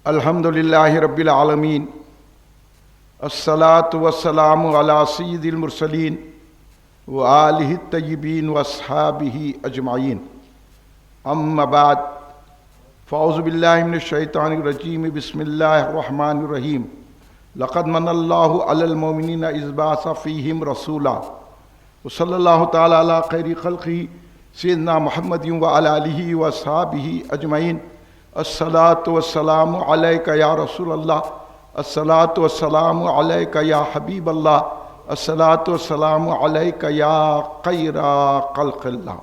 الحمدللہ رب العالمین الصلاۃ والسلام علی سید المرسلین وآلہ الطیبین واصحابہ اجمعین اما بعد فاعوذ باللہ من الشیطان الرجیم بسم اللہ الرحمن الرحیم لقد من اللہ علی المؤمنین اذ بعث فیہم رسولا وصلی اللہ تعالی علی خیر خلقہ سیدنا محمد وعلی آلہ واصحابہ اجمعین الصلاۃ والسلام علیک یا رسول اللہ الصلاۃ والسلام علیک یا حبیب اللہ الصلاۃ والسلام علیک یا خیر خلق اللہ۔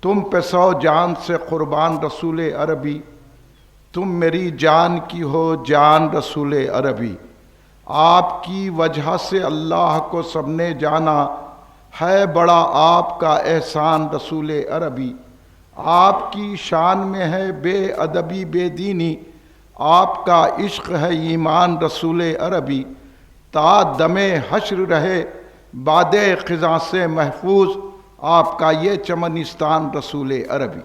تم پہ 100 جان سے قربان رسول عربی، تم میری جان کی ہو جان رسول عربی، آپ کی وجہ سے اللہ کو سب نے جانا، ہے بڑا آپ کا احسان رسول عربی۔ آپ کی شان میں ہے بے ادبی بے دینی، آپ کا عشق ہے ایمان رسول عربی، تا دم حشر رہے باد خزاں سے محفوظ، آپ کا یہ چمنستان رسول عربی۔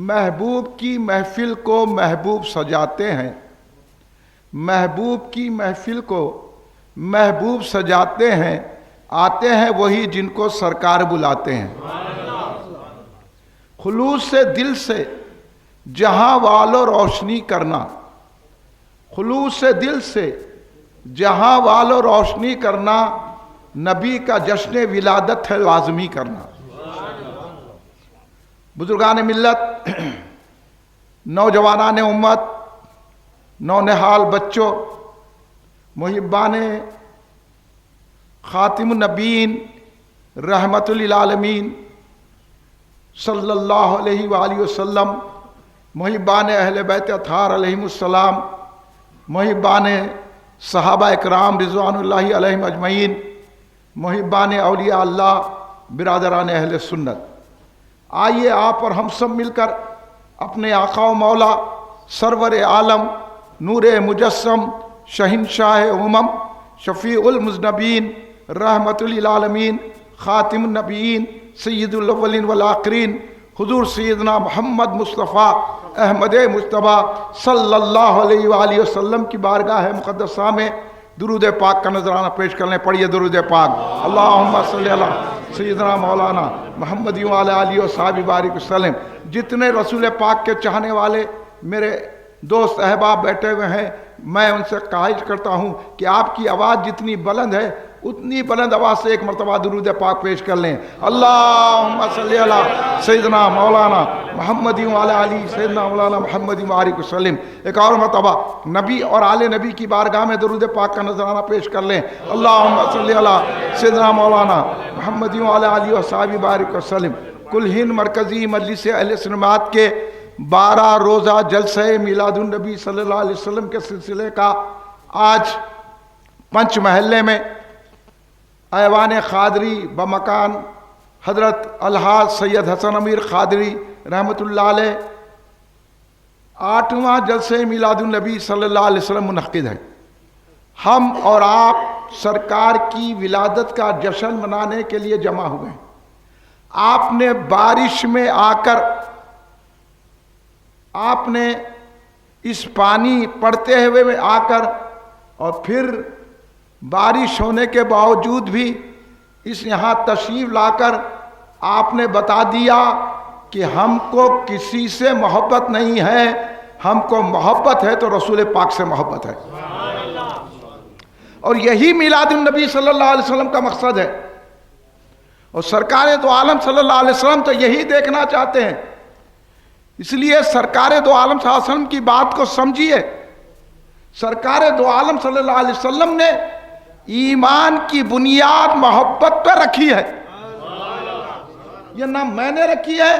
محبوب کی محفل کو محبوب سجاتے ہیں، محبوب کی محفل کو محبوب سجاتے ہیں، آتے ہیں وہی جن کو سرکار بلاتے ہیں۔ خلوص سے دل سے جہاں والو روشنی کرنا، خلوص سے دل سے جہاں والو روشنی کرنا، نبی کا جشن ولادت ہے لازمی کرنا۔ بزرگان ملت، نوجوانان امت، نونہال بچوں، محبان خاتم النبیین رحمت للعالمین صلی اللہ علیہ وآلہ وسلم، محبان اہل بیت اطہار علیہم السلام، محبان صحابہ اکرام رضوان اللہ علیہم اجمعین، محبان اولیاء اللہ، برادران اہل سنت، آئیے آپ اور ہم سب مل کر اپنے آقا و مولا سرور عالم نور مجسم شہنشاہ امم شفیع المذنبین رحمت للعالمین خاتم النبیین سید الاولین والآخرین حضور سیدنا محمد مصطفیٰ احمد مجتبیٰ صلی اللہ علیہ وآلہ وسلم کی بارگاہ مقدسہ میں درود پاک کا نذرانہ پیش کرنے۔ پڑھیے درود پاک۔ اللہم صلی علی سیدنا مولانا محمد وعلی آلہ وصحبہ بارک وسلم۔ جتنے رسول پاک کے چاہنے والے میرے دوست احباب بیٹھے ہوئے ہیں، میں ان سے خواہش کرتا ہوں کہ آپ کی آواز جتنی بلند ہے اتنی بلند آواز سے ایک مرتبہ درود پاک پیش کر لیں۔ اللہم صلی علی سیدنا مولانا محمد وعلی آلہ سیدنا مولانا محمد بارک وسلم۔ ایک اور مرتبہ نبی اور آل نبی کی بارگاہ میں درود پاک کا نذرانہ پیش کر لیں۔ اللہم صلی علی سیدنا مولانا محمد وعلی آلہ وصحبہ بارک وسلم۔ کل ہند مرکزی مجلس اہل سنت کے 12 روزہ جلسہ میلاد النبی صلی اللہ علیہ وسلم کے سلسلے کا آج پنچ محلے میں ایوان قادری بمکان حضرت الحاج سید حسن امیر قادری رحمت اللہ علیہ 8واں جلسہ میلاد النبی صلی اللہ علیہ وسلم منعقد ہے۔ ہم اور آپ سرکار کی ولادت کا جشن منانے کے لیے جمع ہوئے ہیں۔ آپ نے بارش میں آ کر، آپ نے اس پانی پڑتے ہوئے میں آ کر، اور پھر بارش ہونے کے باوجود بھی اس یہاں تشریف لا کر آپ نے بتا دیا کہ ہم کو کسی سے محبت نہیں ہے، ہم کو محبت ہے تو رسول پاک سے محبت ہے۔ اور یہی میلاد النبی صلی اللہ علیہ وسلم کا مقصد ہے، اور سرکار دو عالم صلی اللہ علیہ وسلم تو یہی دیکھنا چاہتے ہیں۔ اس لیے سرکار دو عالم صلی اللہ علیہ وسلم کی بات کو سمجھیے۔ سرکار دو عالم صلی اللہ علیہ وسلم نے ایمان کی بنیاد محبت پر رکھی ہے۔ یہ نہ میں نے رکھی ہے،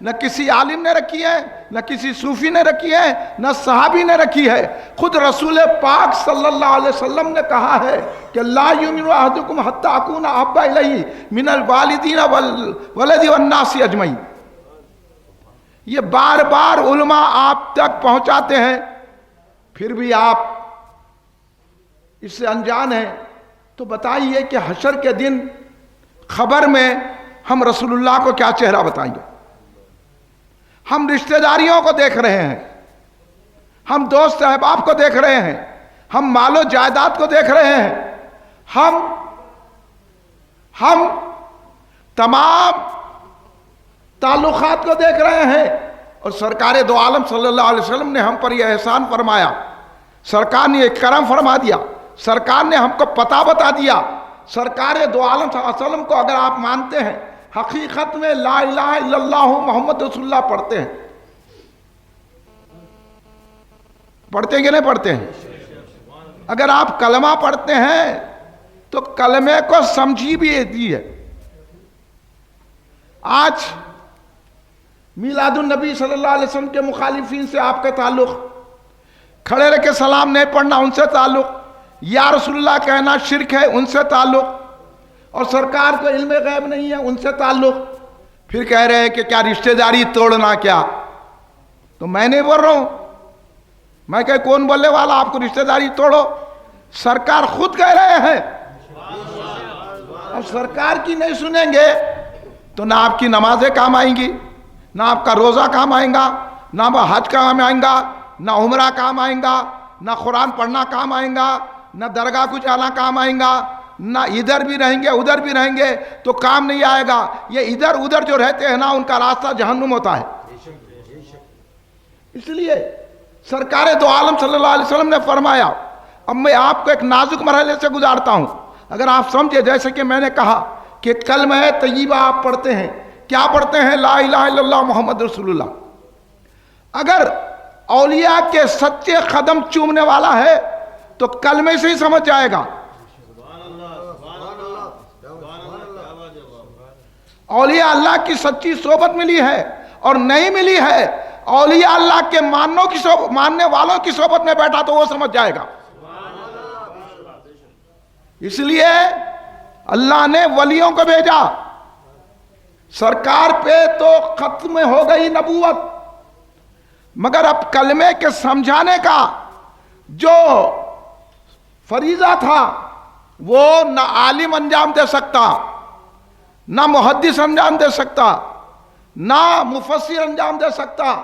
نہ کسی عالم نے رکھی ہے، نہ کسی صوفی نے رکھی ہے، نہ صحابی نے رکھی ہے، خود رسول پاک صلی اللہ علیہ وسلم نے کہا ہے کہ لا یؤمن احدکم حتی اکون احب الیہ من الوالدین والولد والناس اجمعین۔ یہ بار بار علماء آپ تک پہنچاتے ہیں، پھر بھی آپ اس سے انجان ہیں۔ تو بتائیے کہ حشر کے دن خبر میں ہم رسول اللہ کو کیا چہرہ بتائیں گے؟ ہم رشتہ داریوں کو دیکھ رہے ہیں، ہم دوست احباب کو دیکھ رہے ہیں، ہم مال و جائیداد کو دیکھ رہے ہیں، ہم تمام تعلقات کو دیکھ رہے ہیں، اور سرکار دو عالم صلی اللہ علیہ وسلم نے ہم پر یہ احسان فرمایا، سرکار نے ایک کرم فرما دیا، سرکار نے ہم کو پتہ بتا دیا۔ سرکار دو عالم صلی اللہ علیہ وسلم کو اگر آپ مانتے ہیں، حقیقت میں لا الہ الا اللہ محمد رسول اللہ پڑھتے ہیں، پڑھتے ہیں کہ نہیں پڑھتے ہیں؟ اگر آپ کلمہ پڑھتے ہیں تو کلمے کو سمجھی بھی دی ہے۔ آج میلاد النبی صلی اللہ علیہ وسلم کے مخالفین سے آپ کا تعلق، کھڑے رہ کے سلام نہیں پڑھنا ان سے تعلق، یا رسول اللہ کہنا شرک ہے ان سے تعلق، اور سرکار کو علم غیب نہیں ہے ان سے تعلق، پھر کہہ رہے ہیں کہ کیا رشتہ داری توڑنا کیا؟ تو میں نہیں بول رہا ہوں، میں کہ کون بولنے والا آپ کو رشتہ داری توڑو؟ سرکار خود کہہ رہے ہیں۔ اب سرکار کی نہیں سنیں گے تو نہ آپ کی نمازیں کام آئیں گی، نہ آپ کا روزہ کام آئیں گا، نہ حج کام آئیں گا، نہ عمرہ کام آئیں گا، نہ قرآن پڑھنا کام آئیں گا، نہ درگاہ کو جانا کام آئیں گا، نہ ادھر بھی رہیں گے ادھر بھی رہیں گے تو کام نہیں آئے گا۔ یہ ادھر ادھر جو رہتے ہیں نا ان کا راستہ جہنم ہوتا ہے۔ اس لیے سرکار دو عالم صلی اللہ علیہ وسلم نے فرمایا، اب میں آپ کو ایک نازک مرحلے سے گزارتا ہوں، اگر آپ سمجھے، جیسے کہ میں نے کہا کہ کلمہ طیبہ آپ پڑھتے ہیں، کیا پڑھتے ہیں؟ لا الہ الا اللہ محمد رسول اللہ۔ اگر اولیاء کے سچے قدم چومنے والا ہے تو کلمے سے ہی سمجھ جائے گا۔ اولیاء اللہ کی سچی صحبت ملی ہے اور نہیں ملی ہے، اولیاء اللہ کے ماننے والوں کی صحبت میں بیٹھا تو وہ سمجھ جائے گا۔ اس لیے اللہ نے ولیوں کو بھیجا، سرکار پہ تو ختم ہو گئی نبوت، مگر اب کلمے کے سمجھانے کا جو فریضہ تھا وہ نہ عالم انجام دے سکتا، نہ محدث انجام دے سکتا، نہ مفسر انجام دے سکتا،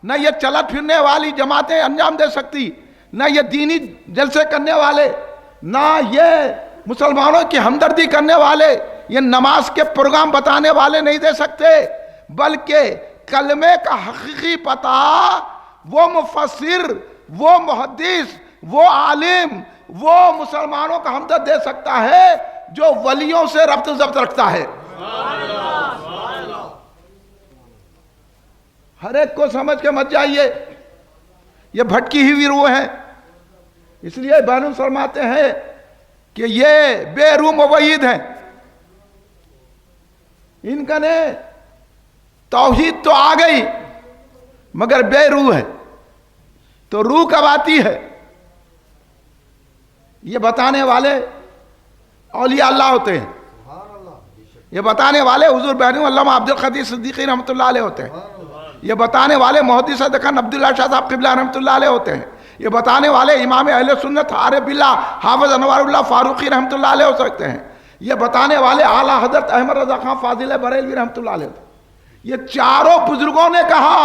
نہ یہ چلت پھرنے والی جماعتیں انجام دے سکتی، نہ یہ دینی جلسے کرنے والے، نہ یہ مسلمانوں کی ہمدردی کرنے والے، یہ نماز کے پروگرام بتانے والے نہیں دے سکتے، بلکہ کلمے کا حقیقی پتہ وہ مفسر، وہ محدث، وہ عالم، وہ مسلمانوں کا ہمدرد دے سکتا ہے جو ولیوں سے ربط و ضبط رکھتا ہے۔ ہر ایک کو سمجھ کے مت جائیے، یہ بھٹکی ہوئی روح ہے۔ اس لیے بانو فرماتے ہیں کہ یہ بے روح موحد ہیں، ان کا نے توحید تو آ گئی مگر بے روح ہے، تو روح کب آتی ہے؟ یہ بتانے والے اولیاء اللہ ہوتے ہیں، یہ بتانے والے حضور بہنو علامہ عبد القدیر صدیقی رحمۃ اللہ علیہ ہوتے ہیں، یہ بتانے والے محدث دکن عبداللہ شاہ صاحب قبلہ رحمۃ اللہ علیہ ہوتے ہیں، یہ بتانے والے امام اہل سنت عارف باللہ حافظ انوار اللہ فاروقی رحمۃ اللہ علیہ ہو سکتے ہیں، یہ بتانے والے اعلیٰ حضرت احمد رضا خان فاضل بریلوی رحمۃ اللہ علیہ ہوتے ہیں۔ یہ چاروں بزرگوں نے کہا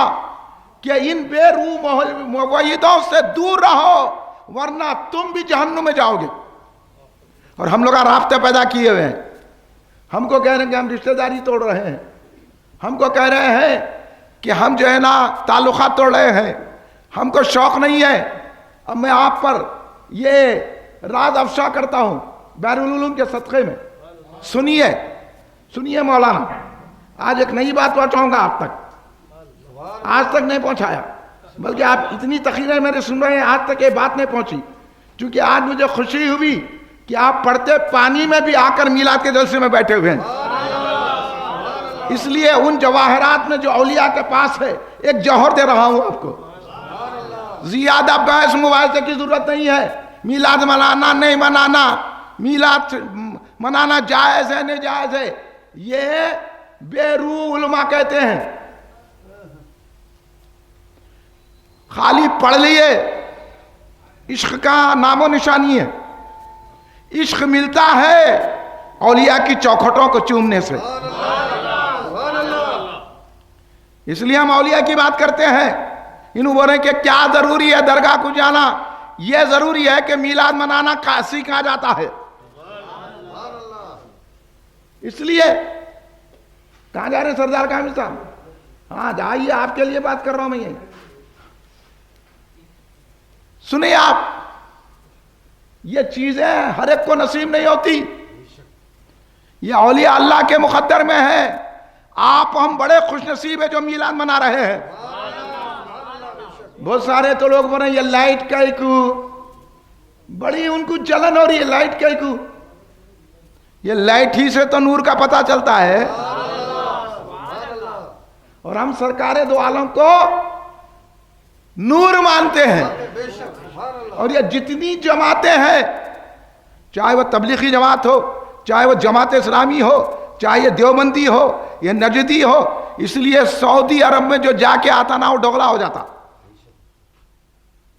کہ ان بے روح موحدوں سے دور رہو ورنہ تم بھی جہنم میں جاؤ گے۔ اور ہم لوگ رابطے پیدا کیے ہوئے ہیں، ہم کو کہہ رہے ہیں کہ ہم رشتہ داری توڑ رہے ہیں، ہم کو کہہ رہے ہیں کہ ہم جو ہے نا تعلقات توڑ رہے ہیں، ہم کو شوق نہیں ہے۔ اب میں آپ پر یہ راز افشا کرتا ہوں بحر العلوم کے صدقے میں، سنیے مولانا، آج ایک نئی بات پہنچاؤں گا آپ تک، آج تک نہیں پہنچایا، بلکہ آپ اتنی تقریریں میرے سن رہے ہیں آج تک یہ بات نہیں پہنچی، کیونکہ آج مجھے خوشی ہوئی کہ آپ پڑھتے پانی میں بھی آ کر میلاد کے جلسے میں بیٹھے ہوئے ہیں۔ اس لیے ان جواہرات میں جو اولیاء کے پاس ہے ایک جوہر دے رہا ہوں آپ کو، زیادہ بحث مباحثے کی ضرورت نہیں ہے، میلاد منانا نہیں منانا، میلاد منانا جائز ہے نہیں جائز ہے، یہ بے روح علماء کہتے ہیں۔ خالی پڑھ لیے، عشق کا نام و نشانی ہے، عشق ملتا ہے اولیاء کی چوکھٹوں کو چومنے سے۔ اس لیے ہم اولیاء کی بات کرتے ہیں، انہوں بولے کہ کیا ضروری ہے درگاہ کو جانا؟ یہ ضروری ہے کہ میلاد منانا سیکھا جاتا ہے. اس لیے کہاں جا رہے ہیں سردار کامل صاحب؟ ہاں جائیے، آپ کے لیے بات کر رہا ہوں میں. یہ سنیں آپ، یہ چیزیں ہر ایک کو نصیب نہیں ہوتی، یہ اولیاء اللہ کے مقدر میں ہے. آپ ہم بڑے خوش نصیب ہیں جو میلاد منا رہے ہیں. بہت سارے تو لوگ بولے یہ لائٹ کا ایک بڑی ان کو جلن ہو رہی ہے، لائٹ کا ایک. یہ لائٹ ہی سے تو نور کا پتہ چلتا ہے. اور ہم سرکار دو عالم کو نور مانتے ہیں. اور یہ جتنی جماعتیں ہیں، چاہے وہ تبلیغی جماعت ہو، چاہے وہ جماعت اسلامی ہو، چاہے یہ دیوبندی ہو، یہ نجدی ہو، اس لیے سعودی عرب میں جو جا کے آتا نا وہ ڈوغلا ہو جاتا.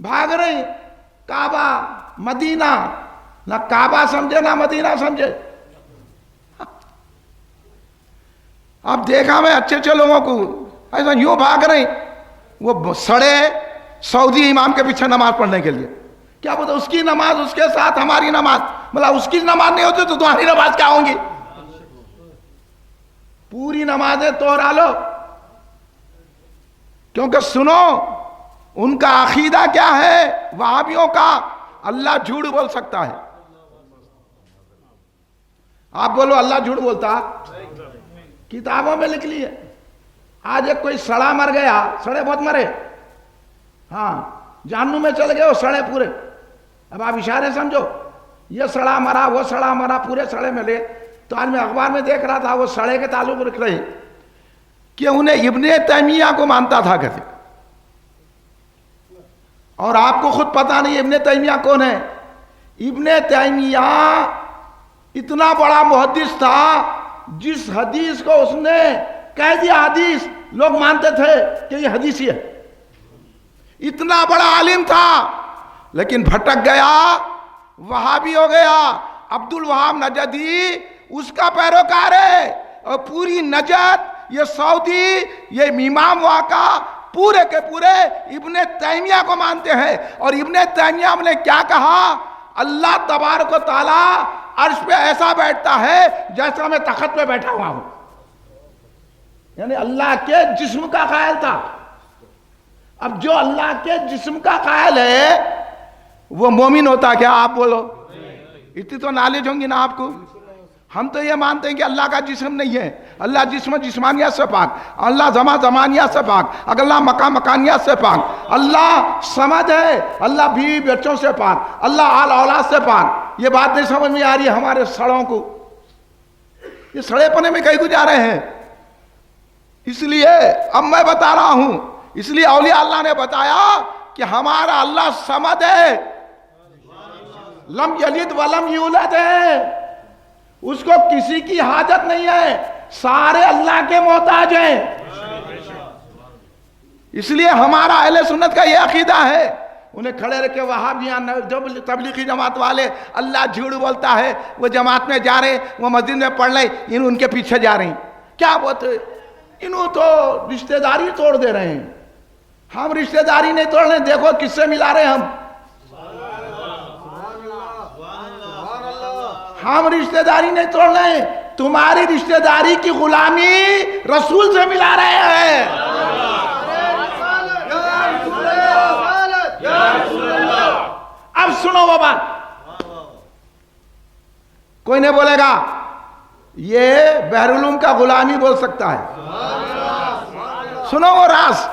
بھاگ رہے کعبہ مدینہ، نہ کعبہ سمجھے نہ مدینہ سمجھے. اب دیکھا میں اچھے اچھے لوگوں کو ایسا یوں بھاگ رہے، وہ سڑے سعودی امام کے پیچھے نماز پڑھنے کے لیے. کیا بتا اس کی نماز اس کے ساتھ ہماری نماز، مطلب اس کی نماز نہیں ہوتی تو تمہاری نماز کیا ہوں گی؟ پوری نمازیں توڑا لو. کیونکہ سنو ان کا عقیدہ کیا ہے وہابیوں کا، اللہ جھوٹ بول سکتا ہے. آپ بولو اللہ جھوٹ بولتا؟ کتابوں میں لکھ لی ہے. آج ایک کوئی سڑا مر گیا، سڑے بہت مرے، ہاں جہنم میں چل گئے وہ سڑے پورے. اب آپ اشارے سمجھو، یہ سڑا مرا وہ سڑا مرا، پورے سڑے میں لے. تو آج میں اخبار میں دیکھ رہا تھا وہ سڑے کے تعلق رکھ رہے کہ انہیں ابن تیمیہ کو مانتا تھا کہتے. اور آپ کو خود پتا نہیں ابن تیمیہ کون ہے. ابن تیمیہ اتنا بڑا محدث تھا، جس حدیث کو اس نے کہہ دیا حدیث، لوگ مانتے تھے کہ یہ حدیث ہی ہے. اتنا بڑا عالم تھا، لیکن بھٹک گیا، وہابی ہو گیا. عبد الوہاب نجدی اس کا پیروکار ہے. اور پوری نجد، یہ سعودی، یہ امام واقع پورے کے پورے ابن تیمیہ کو مانتے ہیں. اور ابن تیمیہ نے کیا کہا؟ اللہ تبارک و تعالی عرش پہ ایسا بیٹھتا ہے جیسا میں تخت پہ بیٹھا ہوا ہوں. یعنی اللہ کے جسم کا قائل تھا. اب جو اللہ کے جسم کا قائل ہے وہ مومن ہوتا کیا؟ آپ بولو. اتنی تو نالج ہوں گی نا آپ کو. ہم تو یہ مانتے ہیں کہ اللہ کا جسم نہیں ہے. اللہ جسم جسمانیت سے پاک، اللہ زمان زمانیت سے پاک، اللہ مکان مکانیت سے پاک، اللہ صمد ہے، اللہ بیوی بچوں سے پاک، اللہ آل اولاد سے پاک. یہ بات نہیں سمجھ میں آ رہی ہے ہمارے سڑوں کو. یہ سڑے پنے میں کہیں کو جا رہے ہیں. اس لیے اب میں بتا رہا ہوں، اس لیے اولیاء اللہ نے بتایا کہ ہمارا اللہ صمد ہے، لم یلد ولم یولد ہے. اس کو کسی کی حاجت نہیں ہے، سارے اللہ کے محتاج ہیں. اس لیے ہمارا اہل سنت کا یہ عقیدہ ہے. انہیں کھڑے رکھے وہابیاں تبلیغی جماعت والے اللہ جھوٹ بولتا ہے، وہ جماعت میں جا رہے، وہ مسجد میں پڑھ رہے، ان کے پیچھے جا رہے ہیں. کیا بولتے؟ انہوں تو رشتہ داری توڑ دے رہے ہیں. ہم رشتہ داری نہیں توڑ رہے، دیکھو کس سے ملا رہے ہم. ہم رشتہ داری نہیں توڑ رہے ہیں، تمہاری رشتہ داری کی غلامی رسول سے ملا رہے ہیں. اب سنو وہ بات، کوئی نہیں بولے گا یہ بحرالعلوم کا غلامی بول سکتا ہے. سنو وہ راز،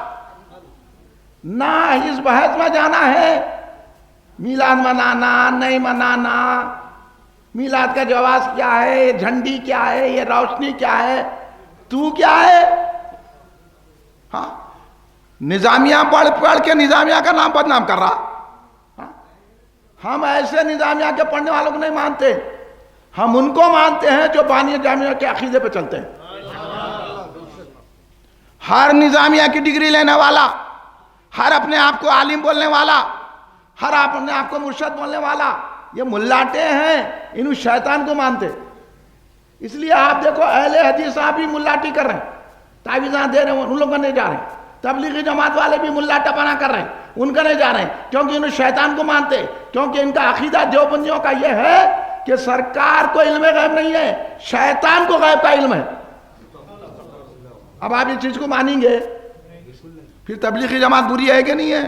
نہ اس بحث میں جانا ہے میلاد منانا نہیں منانا، میلاد کا جواز کیا ہے، یہ جھنڈی کیا ہے، یہ روشنی کیا ہے، تو کیا ہے. ہاں نظامیہ پڑھ کے نظامیہ کا نام بدنام کر رہا. ہم ایسے نظامیہ کے پڑھنے والوں کو نہیں مانتے، ہم ان کو مانتے ہیں جو بانی جامعہ کے عقیدے پہ چلتے ہیں. ہر نظامیہ کی ڈگری لینے والا، ہر اپنے آپ کو عالم بولنے والا، ہر اپنے آپ کو مرشد بولنے والا، یہ ملاٹے ہیں، انہوں شیطان کو مانتے. اس لیے آپ دیکھو اہل حدیث صاحب بھی ملاٹی کر رہے ہیں، تعویذاں دے رہے ہیں، ان لوگوں کو نہیں جا رہے ہیں. تبلیغی جماعت والے بھی ملا ٹپانا کر رہے ہیں، ان کا نہیں جا رہے ہیں، کیونکہ انہیں شیطان کو مانتے، کیونکہ ان کا عقیدہ دیوبندیوں کا یہ ہے کہ سرکار کو علم غیب نہیں ہے، شیطان کو غیب کا علم ہے۔ اب آپ اس چیز کو مانیں گے، پھر تبلیغی جماعت بری ہے کہ نہیں ہے؟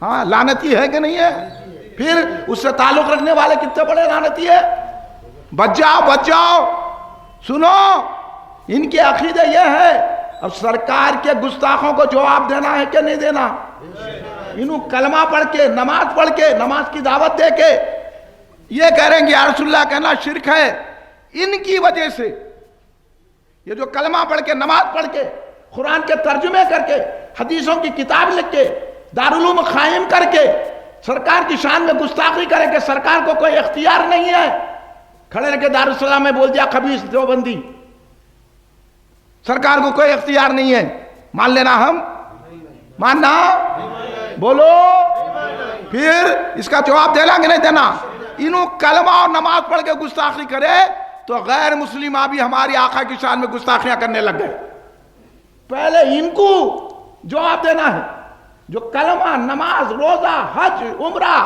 ہاں، لعنتی ہے کہ نہیں ہے؟ پھر اس سے تعلق رکھنے والے کتنے بڑے لعنتی ہے؟ بچ جاؤ بچ جاؤ۔ سنو، ان کے عقیدے یہ ہے، اب سرکار کے گستاخوں کو جواب دینا ہے کہ نہیں دینا؟ انہوں کلمہ پڑھ کے، نماز پڑھ کے، نماز کی دعوت دے کے یہ کہہ رہے ہیں کہ یا رسول اللہ کہنا شرک ہے۔ ان کی وجہ سے یہ جو کلمہ پڑھ کے، نماز پڑھ کے، قرآن کے ترجمے کر کے، حدیثوں کی کتاب لکھ کے، دارالعلوم قائم کر کے سرکار کی شان میں گستاخی کرے کہ سرکار کو کوئی اختیار نہیں ہے، کھڑے رہ کے دارالسلام میں بول دیا خبیث دیوبندی، سرکار کو کوئی اختیار نہیں ہے، مان لینا؟ ہم ماننا؟ بولو، پھر اس کا جواب دینا کہ نہیں دینا؟ انہوں کلمہ اور نماز پڑھ کے گستاخی کرے تو غیر مسلم بھی ہماری آقا کی شان میں گستاخیاں کرنے لگ گئے۔ پہلے ان کو جواب دینا ہے جو کلمہ، نماز، روزہ، حج، عمرہ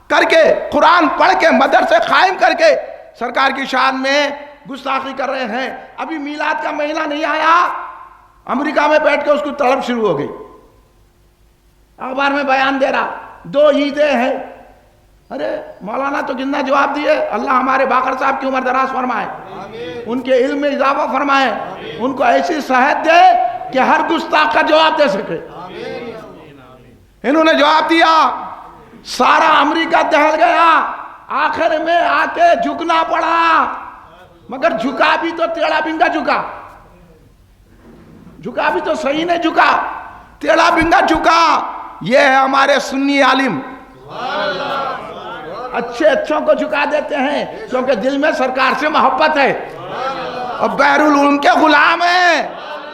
کر کے، قرآن پڑھ کے، مدرسے قائم کر کے سرکار کی شان میں گستاخی کر رہے ہیں۔ ابھی میلاد کا مہینہ نہیں آیا، امریکہ میں بیٹھ کے اس کو طلب شروع ہو گئی، اخبار میں بیان دے رہا 2 عیدیں ہیں۔ ارے مولانا تو کتنا جواب دیے، اللہ ہمارے باقر صاحب کی عمر دراز فرمائے، ان کے علم میں اضافہ فرمائے، ان کو ایسی صحت دے کہ ہر گستاخ کا جواب دے سکے۔ انہوں نے جواب دیا، سارا امریکہ دہل گیا، آخر میں آ کے جھکنا پڑا، مگر جھکا بھی تو ٹیڑھا بنگا جھکا، جھکا بھی تو صحیح نہیں جھکا، ٹیڑھا بنگا جھکا۔ یہ ہے ہمارے سنی عالم، اچھے اچھوں کو جھکا دیتے ہیں کیونکہ دل میں سرکار سے محبت ہے، اور بیرالعلوم کے غلام ہیں،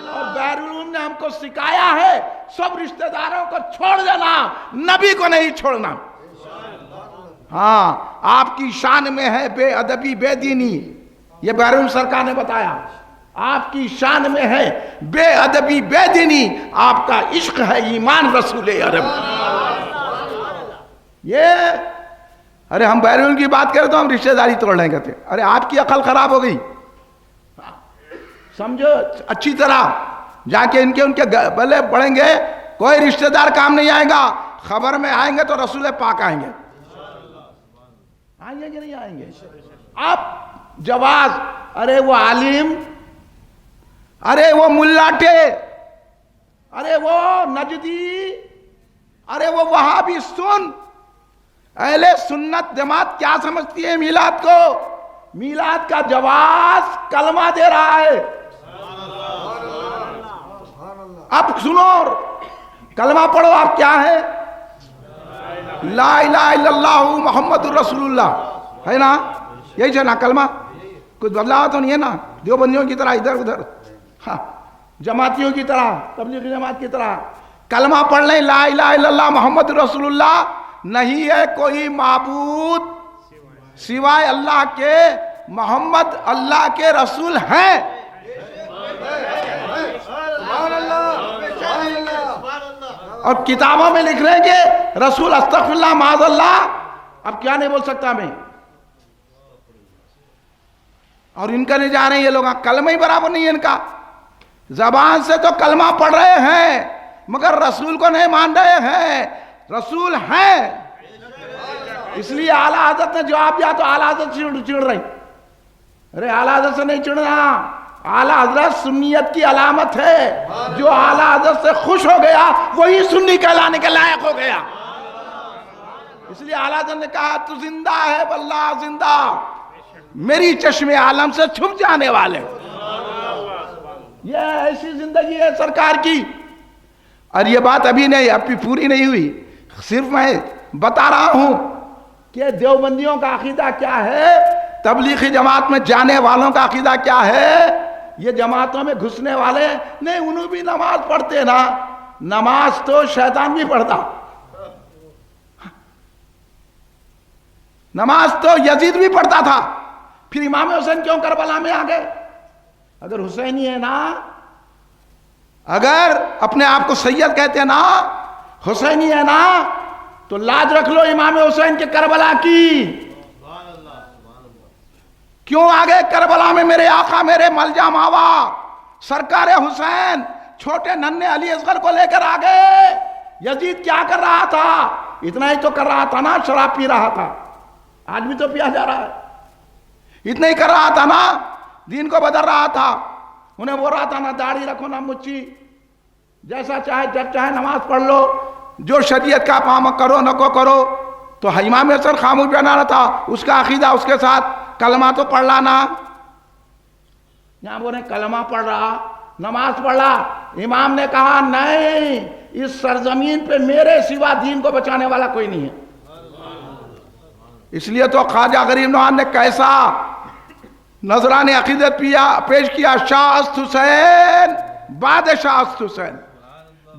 اور بیرالعلوم نے ہم کو سکھایا ہے سب رشتہ داروں کو چھوڑ دینا، نبی کو نہیں چھوڑنا۔ ہاں، آپ کی شان میں ہے بے ادبی، بے دینی، یہ بیرالعلوم سرکار نے بتایا، آپ کی شان میں ہے بے ادبی، بے دینی، آپ کا عشق ہے ایمان رسول عرب۔ یہ ارے ہم بیرون کی بات کریں تو ہم رشتہ داری توڑ رہے ہیں، کہتے ہیں ارے آپ کی عقل خراب ہو گئی، سمجھو اچھی طرح جا کے ان کے بلے پڑیں گے، کوئی رشتہ دار کام نہیں آئے گا، خبر میں آئیں گے تو رسول پاک آئیں گے، آئیں گے کہ نہیں آئیں گے؟ اب جواز، ارے وہ عالم، ارے وہ ملاٹے، ارے وہ نجدی، ارے وہ وہابی، سن، اہل سنت جماعت کیا سمجھتی ہے میلاد کو؟ میلاد کا جواز کلمہ دے رہا ہے۔ اب سنو، کلمہ پڑھو، آپ کیا ہے؟ لا الہ الا اللہ محمد الرسول اللہ، ہے نا؟ یہی ہے نا کلمہ؟ کچھ بدلاؤ تو نہیں ہے نا؟ دیوبندیوں کی طرح ادھر ادھر، ہاں جماعتیوں کی طرح، تبلیغی جماعت کی طرح کلمہ پڑھ لیں، لا الہ الا اللہ محمد رسول اللہ، نہیں ہے کوئی معبود سوائے اللہ کے، محمد اللہ کے رسول ہیں۔ اور کتابوں میں لکھ رہے ہیں کہ رسول استغفر اللہ معاذ اللہ، اب کیا نہیں بول سکتا میں؟ اور ان کا نہیں جا رہے ہیں یہ لوگ، کلمہ ہی برابر نہیں ہے ان کا، زبان سے تو کلمہ پڑھ رہے ہیں مگر رسول کو نہیں مان رہے ہیں، رسول ہیں۔ اس لیے اعلیٰ حضرت نے جواب دیا تو اعلیٰ حضرت چڑھ رہی، ارے اعلیٰ حضرت سے نہیں چڑھنا، اعلیٰ حضرت سنیت کی علامت ہے، جو اعلیٰ حضرت سے خوش ہو گیا وہی سنی کہلانے کے لائق ہو گیا۔ اس لیے اعلیٰ حضرت نے کہا تو زندہ ہے واللہ زندہ، میری چشم عالم سے چھپ جانے والے، یہ ایسی زندگی ہے سرکار کی۔ اور یہ بات ابھی نہیں، ابھی پوری نہیں ہوئی، صرف میں بتا رہا ہوں کہ دیوبندیوں کا عقیدہ کیا ہے، تبلیغی جماعت میں جانے والوں کا عقیدہ کیا ہے، یہ جماعتوں میں گھسنے والے نہیں، انہوں بھی نماز پڑھتے نا، نماز تو شیطان بھی پڑھتا، نماز تو یزید بھی پڑھتا تھا، پھر امام حسین کیوں کربلا میں آ گئے؟ اگر حسینی ہے نا، اگر اپنے آپ کو سید کہتے ہیں نا، حسینی ہے نا، تو لاج رکھ لو امام حسین کے کربلا کی. کیوں آگے کربلا میں میرے آقا میرے ملجا ماوا سرکار حسین چھوٹے ننھے علی اصغر کو لے کر آگے. یزید کیا کر رہا تھا؟ اتنا ہی تو کر رہا تھا نا، شراب پی رہا تھا، آج بھی تو پیا جا رہا ہے. اتنا ہی کر رہا تھا نا، دین کو بدل رہا تھا. انہیں بول رہا تھا نہ داڑھی رکھو نہ مچھی، جیسا چاہے جب چاہے نماز پڑھ لو، جو شریعت کا کام کرو نہ کو کرو. تو امام حسن خاموش بنا تھا، اس کا عقیدہ اس کے ساتھ کلمہ تو پڑھ لانا. یہاں بولے کلمہ پڑھ رہا، نماز پڑھ رہا. امام نے کہا نہیں، اس سرزمین پہ میرے سوا دین کو بچانے والا کوئی نہیں ہے. اس لیے تو خواجہ غریب نواز نے کیسا نذران عقیدت پیش کیا. شاہ است حسین بادشاہ است حسین،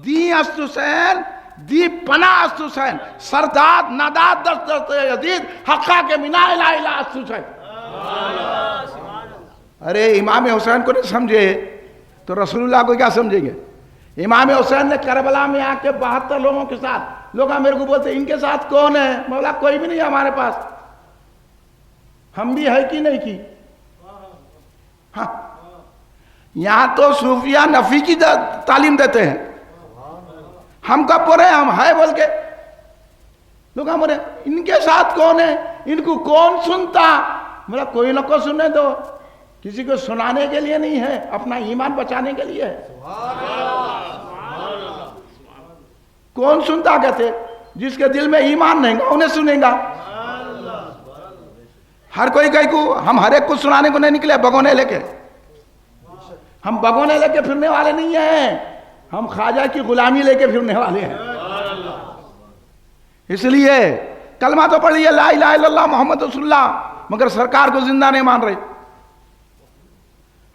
دی است حسین دی پناہ است حسین، سرداد ناداد دست دست یزید حقا کے منا الہ الہ است حسین. ارے امام حسین کو نہیں سمجھے تو رسول اللہ کو کیا سمجھیں گے؟ امام حسین نے کربلا میں آ کے 72 لوگوں کے ساتھ، لوگ میرے کو بولتے ان کے ساتھ کون ہے؟ مولا کوئی بھی نہیں ہے ہمارے پاس. ہم بھی ہے کی نہیں کی؟ ہاں، یہاں تو صوفیہ نفی کی تعلیم دیتے ہیں. ہم کب بولے ہم ہے بول کے؟ لوگ ہم بولے ان کے ساتھ کون ہے؟ ان کو کون سنتا؟ مولا کوئی نہ کو سنے دو، کسی کو سنانے کے لیے نہیں ہے، اپنا ایمان بچانے کے لیے ہے. کون سنتا کہتے؟ جس کے دل میں ایمان نہیں گا انہیں سنیں گا. ہر کوئی کہیں کو ہم ہر ایک کو سنانے کو نہیں نکلے بگونے لے کے. ہم بگونے لے کے پھرنے والے نہیں ہیں، ہم خواجہ کی غلامی لے کے پھرنے والے ہیں. اس لیے کلمہ تو پڑھ لیے لا الہ الا اللہ محمد رسول اللہ، مگر سرکار کو زندہ نہیں مان رہے.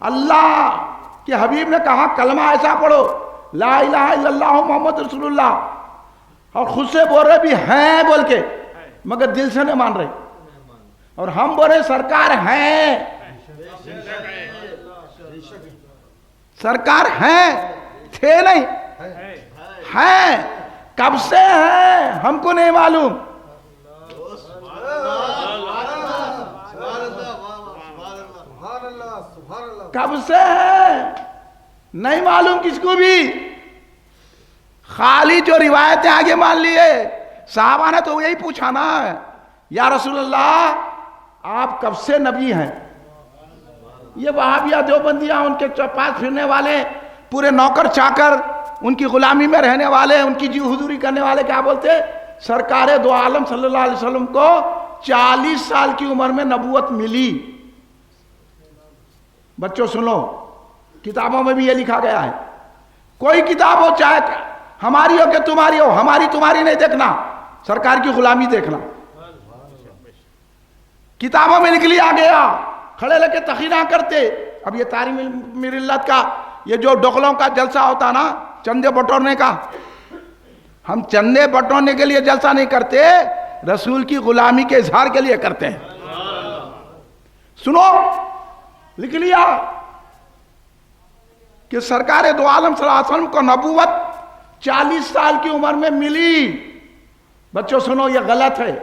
اللہ کے حبیب نے کہا کلمہ ایسا پڑھو لا الہ الا اللہ محمد رسول اللہ، اور خود سے بول رہے بھی ہیں بول کے، مگر دل سے نہیں مان رہے. اور ہم بول رہے سرکار ہیں، سرکار ہیں، تھے نہیں ہیں. کب سے ہیں ہم کو نہیں معلوم. کب سے ہیں نہیں معلوم کس کو بھی. خالی جو روایتیں آگے مان لیے. صحابہ نے تو یہی پوچھا نا یا رسول اللہ آپ کب سے نبی ہیں؟ یہ وہابیہ دیوبندیاں ان کے پاس پھرنے والے پورے نوکر چاکر ان کی غلامی میں رہنے والے، ان کی جی حضوری کرنے والے کیا بولتے؟ سرکار دو عالم صلی اللہ علیہ وسلم کو 40 سال کی عمر میں نبوت ملی. بچوں سنو، کتابوں میں بھی یہ لکھا گیا ہے. کوئی کتاب ہو چاہے ہماری ہو کہ تمہاری ہو، ہماری تمہاری نہیں دیکھنا، سرکار کی غلامی دیکھنا. کتابوں میں لکھ لیا گیا، کھڑے لے کے تقریر کرتے. اب یہ تعلیم ملت کا یہ جو ڈوکلوں کا جلسہ ہوتا نا چندے بٹورنے کا، ہم چندے بٹورنے کے لیے جلسہ نہیں کرتے، رسول کی غلامی کے اظہار کے لیے کرتے ہیں. سنو، لکھ لیا کہ سرکار دو عالم صلی اللہ علیہ وسلم کو نبوت 40 سال کی عمر میں ملی. بچوں سنو، یہ غلط ہے.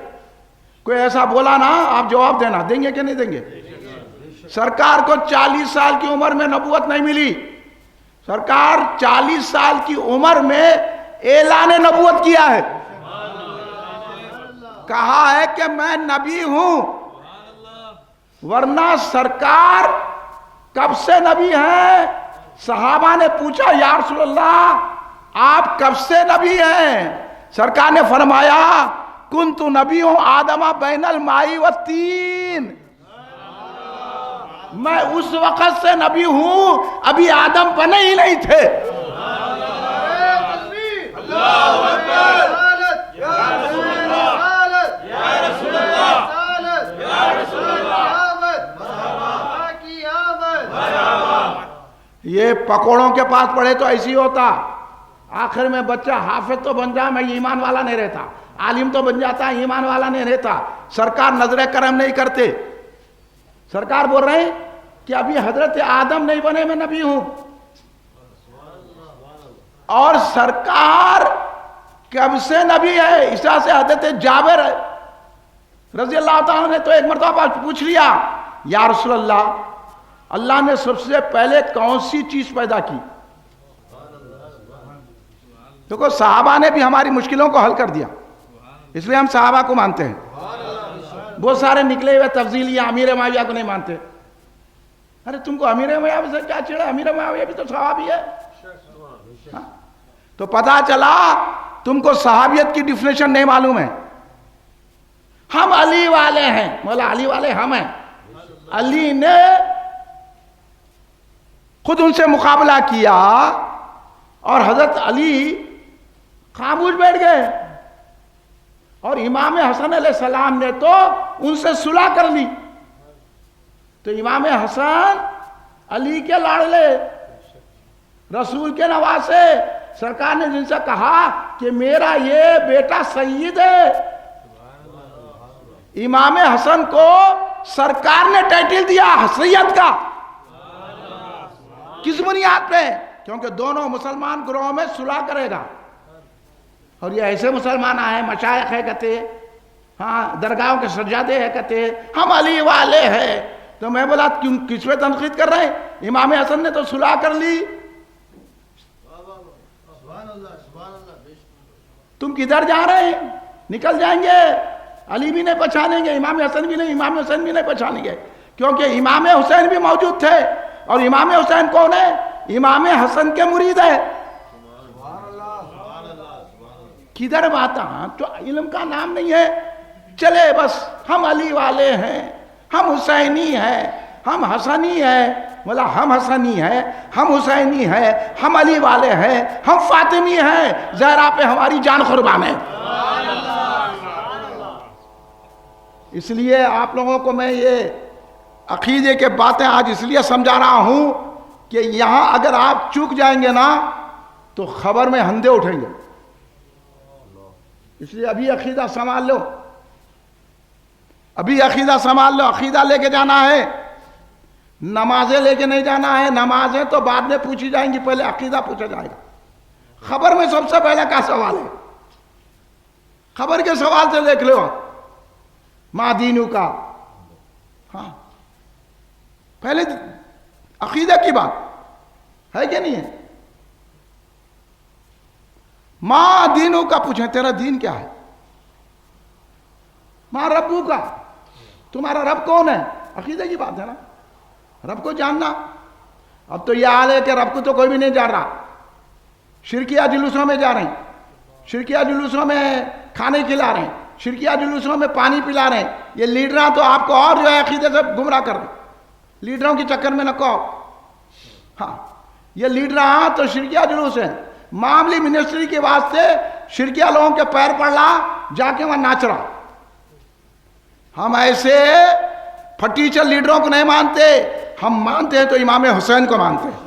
کوئی ایسا بولا نا آپ جواب دینا، دیں گے کہ نہیں دیں گے؟ سرکار کو 40 سال کی عمر میں نبوت نہیں ملی. سرکار 40 سال کی عمر میں اعلان نبوت کیا ہے. کہا ہے کہ میں نبی ہوں. ورنہ سرکار کب سے نبی ہیں؟ صحابہ نے پوچھا یا رسول اللہ آپ کب سے نبی ہیں؟ سرکار نے فرمایا کنت نبی ہوں آدمہ بین الماء والتین، میں اس وقت سے نبی ہوں ابھی آدم بنے ہی نہیں تھے. یہ پکوڑوں کے پاس پڑھے تو ایسی ہوتا، آخر میں بچہ حافظ تو بن جائے میں ایمان والا نہیں رہتا، عالم تو بن جاتا ایمان والا نہیں رہتا. سرکار نظر کرم نہیں کرتے. سرکار بول رہے ہیں کہ ابھی حضرت آدم نہیں بنے میں نبی ہوں. اور سرکار کب سے نبی ہے؟ اس طرح سے حضرت جابر رضی اللہ تعالیٰ نے تو ایک مرتبہ پوچھ لیا، یا رسول اللہ، اللہ نے سب سے پہلے کون سی چیز پیدا کی؟ دیکھو صحابہ نے بھی ہماری مشکلوں کو حل کر دیا، اس لیے ہم صحابہ کو مانتے ہیں۔ بہت سارے نکلے ہوئے تفضیلیاں امیر معاویہ کو نہیں مانتے۔ ارے تم کو امیر معاویہ سے کیا چھڑا؟ امیر معاویہ بھی تو صحابی ہے۔ تو پتا چلا تم کو صحابیت کی ڈیفینیشن نہیں معلوم ہے۔ ہم علی والے ہیں، مولا علی والے ہم ہیں۔ علی نے خود ان سے مقابلہ کیا اور حضرت علی خاموش بیٹھ گئے، اور امام حسن علیہ السلام نے تو ان سے صلح کر لی۔ تو امام حسن علی کے لاڑلے، رسول کے نواسے، سرکار نے جن سے کہا کہ میرا یہ بیٹا سید ہے، امام حسن کو سرکار نے ٹائٹل دیا سید کا۔ کس بنیاد پہ؟ کیونکہ دونوں مسلمان گروہوں میں صلح کرے گا، اور یہ ایسے مسلمان آئے، مشائخ ہے کہتے، ہاں درگاہوں کے سجادے ہے کہتے، ہم علی والے ہیں۔ تو میں بولا کس پہ تنقید کر رہے ہیں؟ امام حسن نے تو صلح کر لی، تم کدھر جا رہے ہیں؟ نکل جائیں گے، علی بھی نہیں پہچانیں گے، امام حسن بھی نہیں، امام حسین بھی نہیں پہچانیں گے، کیونکہ امام حسین بھی موجود تھے، اور امام حسین کون ہے؟ امام حسن کے مرید ہے۔ کدھر بات؟ تو علم کا نام نہیں ہے، چلے بس ہم علی والے ہیں، ہم حسینی ہیں، ہم حسنی ہیں، بولا ہم حسنی ہیں، ہم حسینی ہیں، ہم علی والے ہیں، ہم فاطمی ہیں، زہرا پہ ہماری جان قربان ہے۔ اس لیے آپ لوگوں کو میں یہ عقیدے کے باتیں آج اس لیے سمجھا رہا ہوں کہ یہاں اگر آپ چوک جائیں گے نا تو خبر میں ہندے اٹھیں گے۔ اس لیے ابھی عقیدہ سنبھال لو، ابھی عقیدہ سنبھال لو۔ عقیدہ لے کے جانا ہے، نمازیں لے کے نہیں جانا ہے۔ نمازیں تو بعد میں پوچھی جائیں گی، پہلے عقیدہ پوچھا جائے گا۔ خبر میں سب سے پہلے کا سوال ہے، خبر کے سوال سے دیکھ لو ما دینو کا۔ ہاں پہلے عقیدہ کی بات ہے کہ نہیں ہے؟ ما دینو کا پوچھیں، تیرا دین کیا ہے؟ ما ربو کا، تمہارا رب کون ہے؟ عقیدہ کی بات ہے نا، رب کو جاننا۔ اب تو یہ حال ہے کہ رب کو تو کوئی بھی نہیں جان رہا، شرکیہ جلوسوں میں جا رہے ہیں، شرکیہ جلوسوں میں کھانے کھلا رہے ہیں، شرکیہ جلوسوں میں پانی پلا رہے ہیں۔ یہ لیڈراں تو آپ کو اور جو ہے عقیدے سے گمراہ کر رہے ہیں، لیڈروں کے چکر میں نہ کہو۔ ہاں یہ لیڈراں تو شرکیہ جلوس ہیں، معاملی منسٹری کے واسطے شرکیہ لوگوں کے پیر پڑ رہا، جا کے وہاں ناچ رہا۔ ہم ایسے پھٹیچر لیڈروں کو نہیں مانتے، ہم مانتے ہیں تو امام حسین کو مانتے ہیں،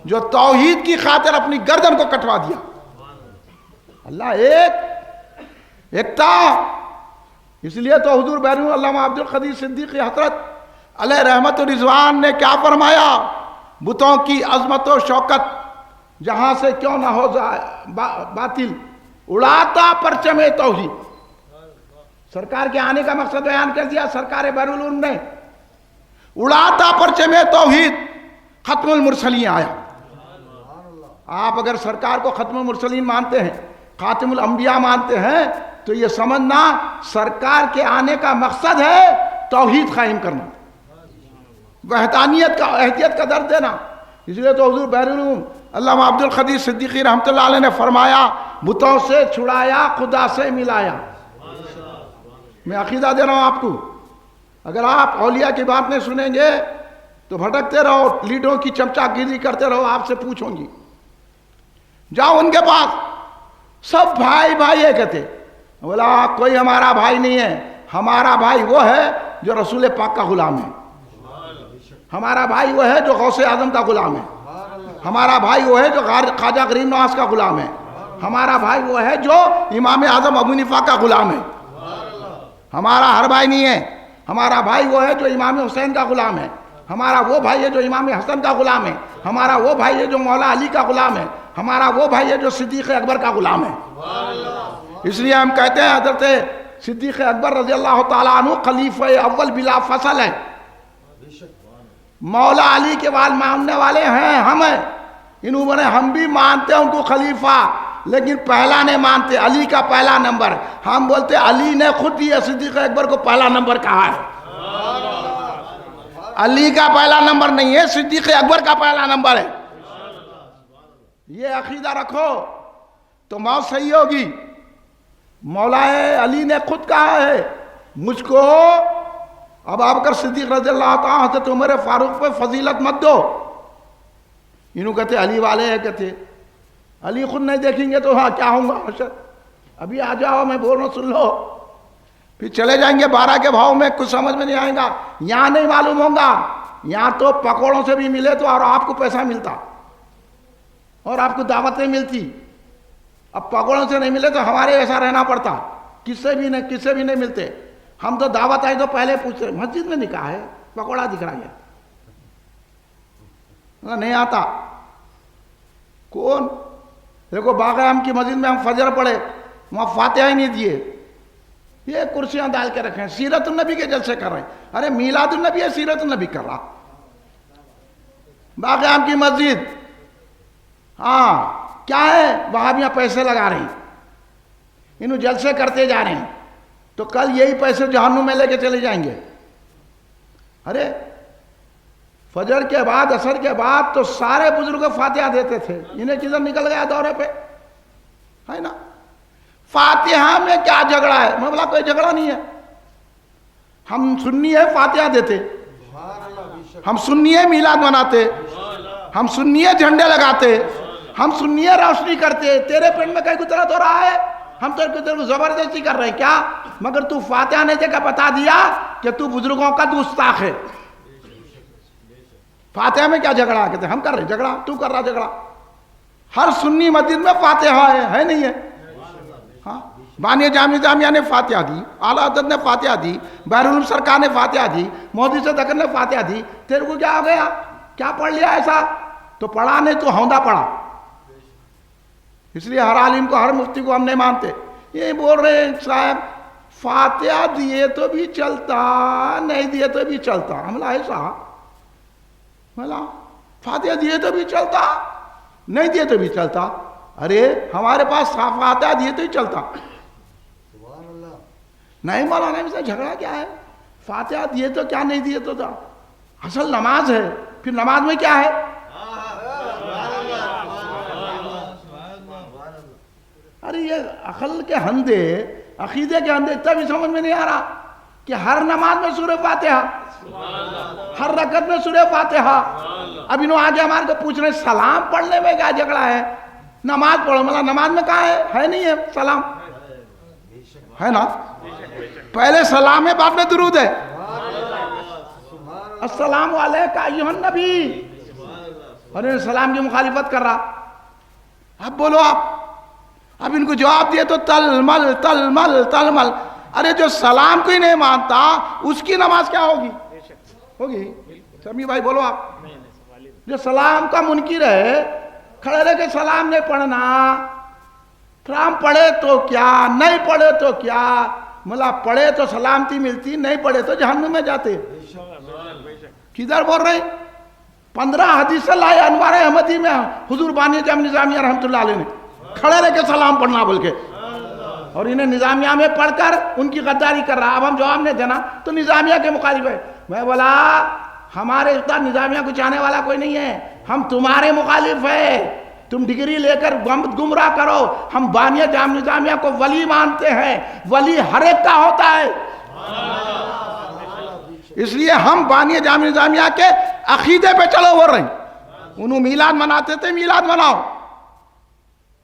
جو توحید کی خاطر اپنی گردن کو کٹوا دیا۔ اللہ ایکتا۔ اس لیے تو حضور بیرون علامہ عبد القدیر صدیقی حضرت علیہ رحمت و رضوان نے کیا فرمایا؟ بتوں کی عظمت و شوکت جہاں سے کیوں نہ ہو باطل، اڑاتا پرچم توحید۔ سرکار کے آنے کا مقصد بیان کر دیا سرکار بیرون نے، اڑاتا پرچم توحید، ختم المرسلین آیا۔ آپ اگر سرکار کو ختم المرسلین مانتے ہیں، خاتم الانبیاء مانتے ہیں، تو یہ سمجھنا سرکار کے آنے کا مقصد ہے توحید قائم کرنا، وحدانیت کا، احدیت کا درد دینا۔ اس لیے تو حضور بیرون علامہ عبد القدیر صدیقی رحمۃ اللہ علیہ نے فرمایا، بتوں سے چھڑایا، خدا سے ملایا۔ میں عقیدہ دے رہا ہوں آپ کو، اگر آپ اولیاء کی بات نہیں سنیں گے تو بھٹکتے رہو، لیڈروں کی چمچا گیری کرتے رہو۔ آپ سے پوچھوں گی، جاؤ ان کے پاس، سب بھائی بھائی ہے کہتے، بولا کوئی ہمارا بھائی نہیں ہے، ہمارا بھائی وہ ہے جو رسول پاک کا غلام ہے، ہمارا بھائی وہ ہے جو غوث اعظم کا غلام ہے، ہمارا بھائی وہ ہے جو خواجہ غریب نواز کا غلام ہے، ہمارا بھائی وہ ہے جو امام اعظم ابو حنیفہ کا غلام ہے۔ ہمارا ہر بھائی نہیں ہے، ہمارا بھائی وہ ہے جو امام حسین کا غلام ہے، ہمارا وہ بھائی ہے جو امام حسن کا غلام ہے، ہمارا وہ بھائی ہے جو مولا علی کا غلام ہے، ہمارا وہ بھائی ہے جو صدیق اکبر کا غلام ہے۔ اس لیے ہم کہتے ہیں حضرت صدیق اکبر رضی اللہ تعالیٰ عنہ خلیفہ اول بلا فصل ہے، مولا علی کے بعد ماننے والے ہیں ہم ہیں، انہوں نے ہم بھی مانتے ہیں ان کو خلیفہ، لیکن پہلا نہیں مانتے، علی کا پہلا نمبر، ہم بولتے علی نے خود ہی صدیق اکبر کو پہلا نمبر کہا ہے، علی کا پہلا نمبر نہیں ہے، صدیق اکبر کا پہلا نمبر ہے۔ یہ عقیدہ رکھو تو موت صحیح ہوگی۔ مولا علی نے خود کہا ہے مجھ کو اب ابو بکر صدیق رضی اللہ تعالیٰ حضرت عمر فاروق پہ فضیلت مت دو، انہوں کہتے علی والے ہیں، کہتے علی خود نہیں دیکھیں گے تو ہاں کیا ہوں گا، ابھی آ جاؤ میں بول رہا ہوں سن لو، پھر چلے جائیں گے 12 کے بھاؤ میں، کچھ سمجھ میں نہیں آئے گا، یہاں نہیں معلوم ہوگا، یہاں تو پکوڑوں سے بھی ملے تو اور آپ کو پیسہ ملتا اور آپ کو دعوت نہیں ملتی، اب پکوڑوں سے نہیں ملے تو ہمارے ایسا رہنا پڑتا، کس سے بھی نہیں ملتے، ہم تو دعوت آئی تو پہلے پوچھتے مسجد میں نکاح ہے، پکوڑا دکھ رہا ہے، نہیں آتا کون؟ دیکھو باغ اعظم کی مسجد میں ہم فجر پڑھے، وہاں فاتحہ ہی نہیں دیے، یہ کرسیاں ڈال کے رکھیں، سیرت النبی کے جلسے کر رہے ہیں، ارے میلاد النبی ہے، سیرت النبی کر رہا، باغ اعظم کی مسجد، ہاں کیا ہے، وہابیاں پیسے لگا رہے ہیں، انہوں جلسے کرتے جا رہے ہیں، تو کل یہی پیسے جہنم میں لے کے چلے جائیں گے۔ ارے فجر کے بعد عصر کے بعد تو سارے بزرگ فاتحہ دیتے تھے، انہیں کدھر نکل گیا دورے پہ، ہے نا؟ فاتحہ میں کیا جھگڑا ہے؟ میں بولا کوئی جھگڑا نہیں ہے، ہم سنی ہے فاتحہ دیتے، ہم سنی ہے میلاد مناتے، ہم سنی ہے جھنڈے لگاتے، ہم سنی ہے روشنی کرتے، تیرے پنڈ میں کہیں گزرت ہو رہا ہے، ہم تیرے کو زبردستی کر رہے ہیں کیا؟ مگر تو فاتحہ نے جگہ بتا دیا کہ تو بزرگوں کا گستاخ ہے، فاتحہ میں کیا جھگڑا؟ کہتے ہم کر رہے جھگڑا، تو کر رہا جھگڑا، ہر سنی مسجد میں فاتحہ ہے نہیں ہے؟ ہاں بانی جامع جامعہ نے فاتحہ دی، اعلیٰ حضرت نے فاتحہ دی، بحر العلوم سرکار نے فاتحہ دی، مودی سے دکن نے فاتحہ دی، تیرے کو کیا ہو گیا؟ کیا پڑھ لیا ایسا؟ تو پڑھا نہیں تو ہوندا پڑھا، اس لیے ہر عالم کو ہر مفتی کو ہم نہیں مانتے، یہ بول رہے ہیں صاحب فاتحہ دیے تو بھی چلتا، نہیں دیے تو بھی چلتا، ہم لا ایسا ملا فاتحہ دیے تو بھی چلتا، نہیں دیے تو بھی چلتا، ارے ہمارے پاس فاتحہ دیے تو ہی چلتا، نہیں مولانا میں سے جھگڑا کیا ہے؟ فاتحہ دیے تو کیا، نہیں دیے تو تھا، اصل نماز ہے، پھر نماز میں کیا ہے؟ ارے یہ عقل کے ہندے، عقیدے کے ہندے اتنا بھی سمجھ میں نہیں آ رہا کہ ہر نماز میں سورہ فاتحہ، ہر رکعت میں سورہ فاتحہ، اب انہوں آگے ہمارے کو پوچھ رہے ہیں سلام پڑھنے میں کیا جھگڑا ہے؟ نماز پڑھو، مطلب نماز میں کہاں ہے نہیں ہے سلام، ہے نا؟ پہلے سلام ہے بعد میں درود ہے، السلام علیکہ ایھا النبی، اور انہیں سلام کی مخالفت کر رہا، اب بولو آپ، اب ان کو جواب دیے تو تلمل تلمل تلمل، ارے جو سلام کو ہی نہیں مانتا اس کی نماز کیا ہوگی؟ ہوگی؟ سمیع بھائی بولو آپ، جو سلام کا منکر ہے کھڑے رہ کے سلام نہیں پڑھنا، سلام پڑھے تو کیا، نہیں پڑھے تو کیا، ملا پڑھے تو سلامتی ملتی، نہیں پڑھے تو جہنم میں جاتے، کدھر بول رہے ہیں؟ 15 حدیث لائے انوار احمدی میں حضور بانی جامع نظامیہ رحمۃ اللہ علیہ نے، کھڑے رہ کے سلام پڑھنا بول کے، اور انہیں نظامیہ میں پڑھ کر ان کی غداری کر رہا، اب ہم جواب نہیں دینا تو نظامیہ کے مخالف ہے، میں بولا ہمارے اتنا نظامیہ کو چاہنے والا کوئی نہیں ہے، ہم تمہارے مخالف ہے، تم ڈگری لے کر گمراہ کرو، ہم بانیہ جامع نظامیہ کو ولی مانتے ہیں، ولی ہر ایک کا ہوتا ہے، اس لیے ہم بانیہ جامع نظامیہ کے عقیدے پہ چلو ہو رہے ہیں، انہوں میلاد مناتے تھے میلاد مناؤ،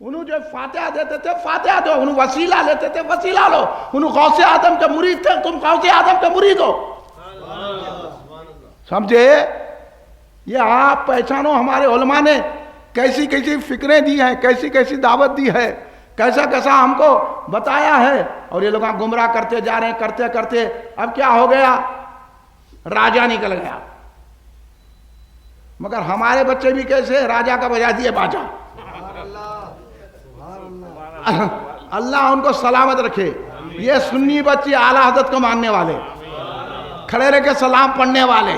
انہوں جو فاتحہ دیتے تھے فاتحہ دو، انہوں وسیلہ لیتے تھے وسیلہ لو، انہوں غوث اعظم کے مرید تھے تم غوث اعظم کے مرید ہو، سمجھے؟ یہ آپ پہچانو ہمارے علماء نے کیسی کیسی فکریں دی ہیں، کیسی کیسی دعوت دی ہے، کیسا کیسا ہم کو بتایا ہے، اور یہ لوگ گمراہ کرتے جا رہے ہیں، کرتے کرتے اب کیا ہو گیا؟ راجہ نکل گیا، مگر ہمارے بچے بھی کیسے راجا کا بجا دیے باجا. اللہ ان کو سلامت رکھے. یہ سنی بچے اعلیٰ حضرت کو ماننے والے, کھڑے رہ کے سلام پڑھنے والے,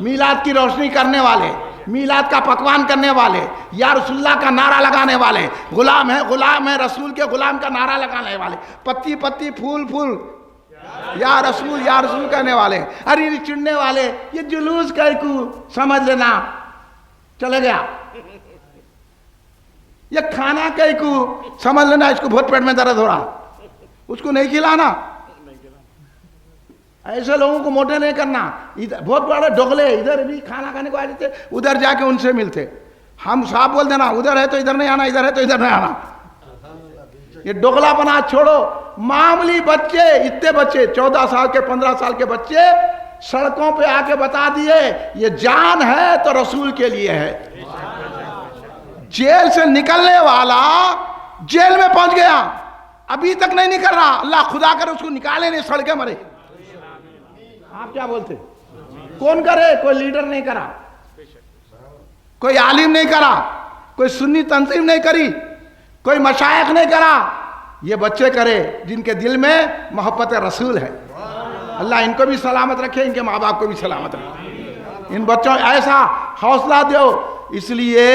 میلاد کی روشنی کرنے والے, میلاد کا پکوان کرنے والے, یا رسول اللہ کا نعرہ لگانے والے, غلام ہے رسول کے غلام کا نعرہ لگانے والے, پتی پتی پھول پھول یا رسول کہنے والے, ارے چڑنے والے. یہ جلوس کا سمجھ لینا چلے گیا. یہ کھانا کا سمجھ لینا اس کو بہت پیٹ میں درد ہو رہا, اس کو نہیں کھلانا. ایسے لوگوں کو موٹے نہیں کرنا. ادھر بہت بڑے ڈوغلے ادھر بھی کھانا کھانے کو آ جاتے, ادھر جا کے ان سے ملتے. ہم صاحب بول دینا ادھر ہے تو ادھر نہیں آنا, ادھر ہے تو ادھر نہیں آنا. یہ ڈوغلا پنا چھوڑو. معمولی بچے, اتنے بچے 14 سال کے 15 سال کے بچے سڑکوں پہ آ کے بتا دیے یہ جان ہے تو رسول کے لیے ہے. جیل سے نکلنے والا جیل میں پہنچ گیا, ابھی تک نہیں نکل رہا. اللہ خدا کر اس کو نکالے نہیں, سڑکے مرے. آپ کیا بولتے؟ کون کرے؟ کوئی لیڈر نہیں کرا, کوئی عالم نہیں کرا, کوئی سنی تنظیم نہیں کری, کوئی مشائخ نہیں کرا. یہ بچے کرے جن کے دل میں محبت رسول ہے. اللہ ان کو بھی سلامت رکھے, ان کے ماں باپ کو بھی سلامت رکھے. ان بچوں ایسا حوصلہ دو. اس لیے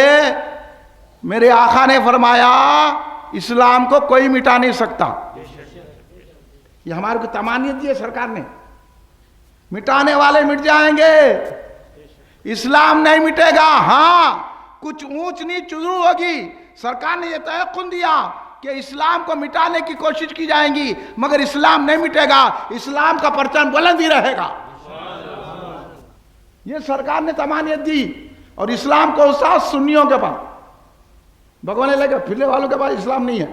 میرے آقا نے فرمایا اسلام کو کوئی مٹا نہیں سکتا. یہ ہمارے کو تمانیت دی ہے سرکار نے, مٹانے والے مٹ جائیں گے, اسلام نہیں مٹے گا. ہاں کچھ اونچ نیچ ضرور ہوگی. سرکار نے یہ تیقن دیا کہ اسلام کو مٹانے کی کوشش کی جائیں گی, مگر اسلام نہیں مٹے گا. اسلام کا پرچم بلند ہی رہے گا. یہ سرکار نے تمانیت دی. اور اسلام کو ساتھ سنیوں کے پاس بھگوانے لے کے پھرنے والوں کے پاس اسلام نہیں ہے.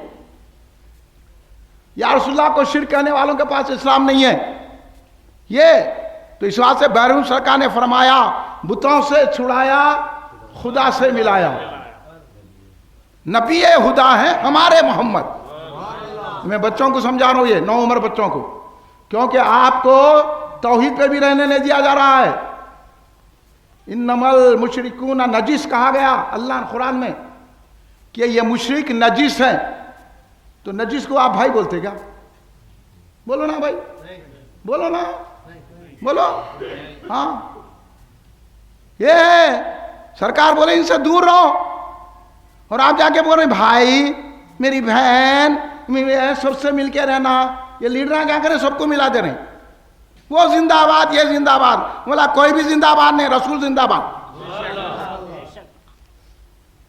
یا رسول اللہ کو شرک کہنے والوں کے پاس اسلام نہیں ہے. یہ تو اس بات سے بیرون سرکار نے فرمایا بتوں سے چھڑایا خدا سے ملایا. نبی خدا ہیں ہمارے محمد. میں بچوں کو سمجھا رہا ہوں, یہ 9 عمر بچوں کو, کیونکہ آپ کو توحید پہ بھی رہنے نہیں دیا جا رہا ہے. انما المشرکون نجس کہا گیا اللہ نے قرآن میں کہ یہ مشرک نجس ہیں. تو نجس کو آپ بھائی بولتے کیا؟ بولو نا بھائی, بولو نا, بولو. ہاں یہ سرکار بولے ان سے دور رہو, اور آپ جا کے بول رہے بھائی میری بہن سب سے مل کے رہنا. یہ لیڈر کیا کریں, سب کو ملا دے رہے ہیں. وہ زندہ آباد, یہ زندہ آباد. بولا کوئی بھی زندہ آباد نہیں, رسول زندہ آباد.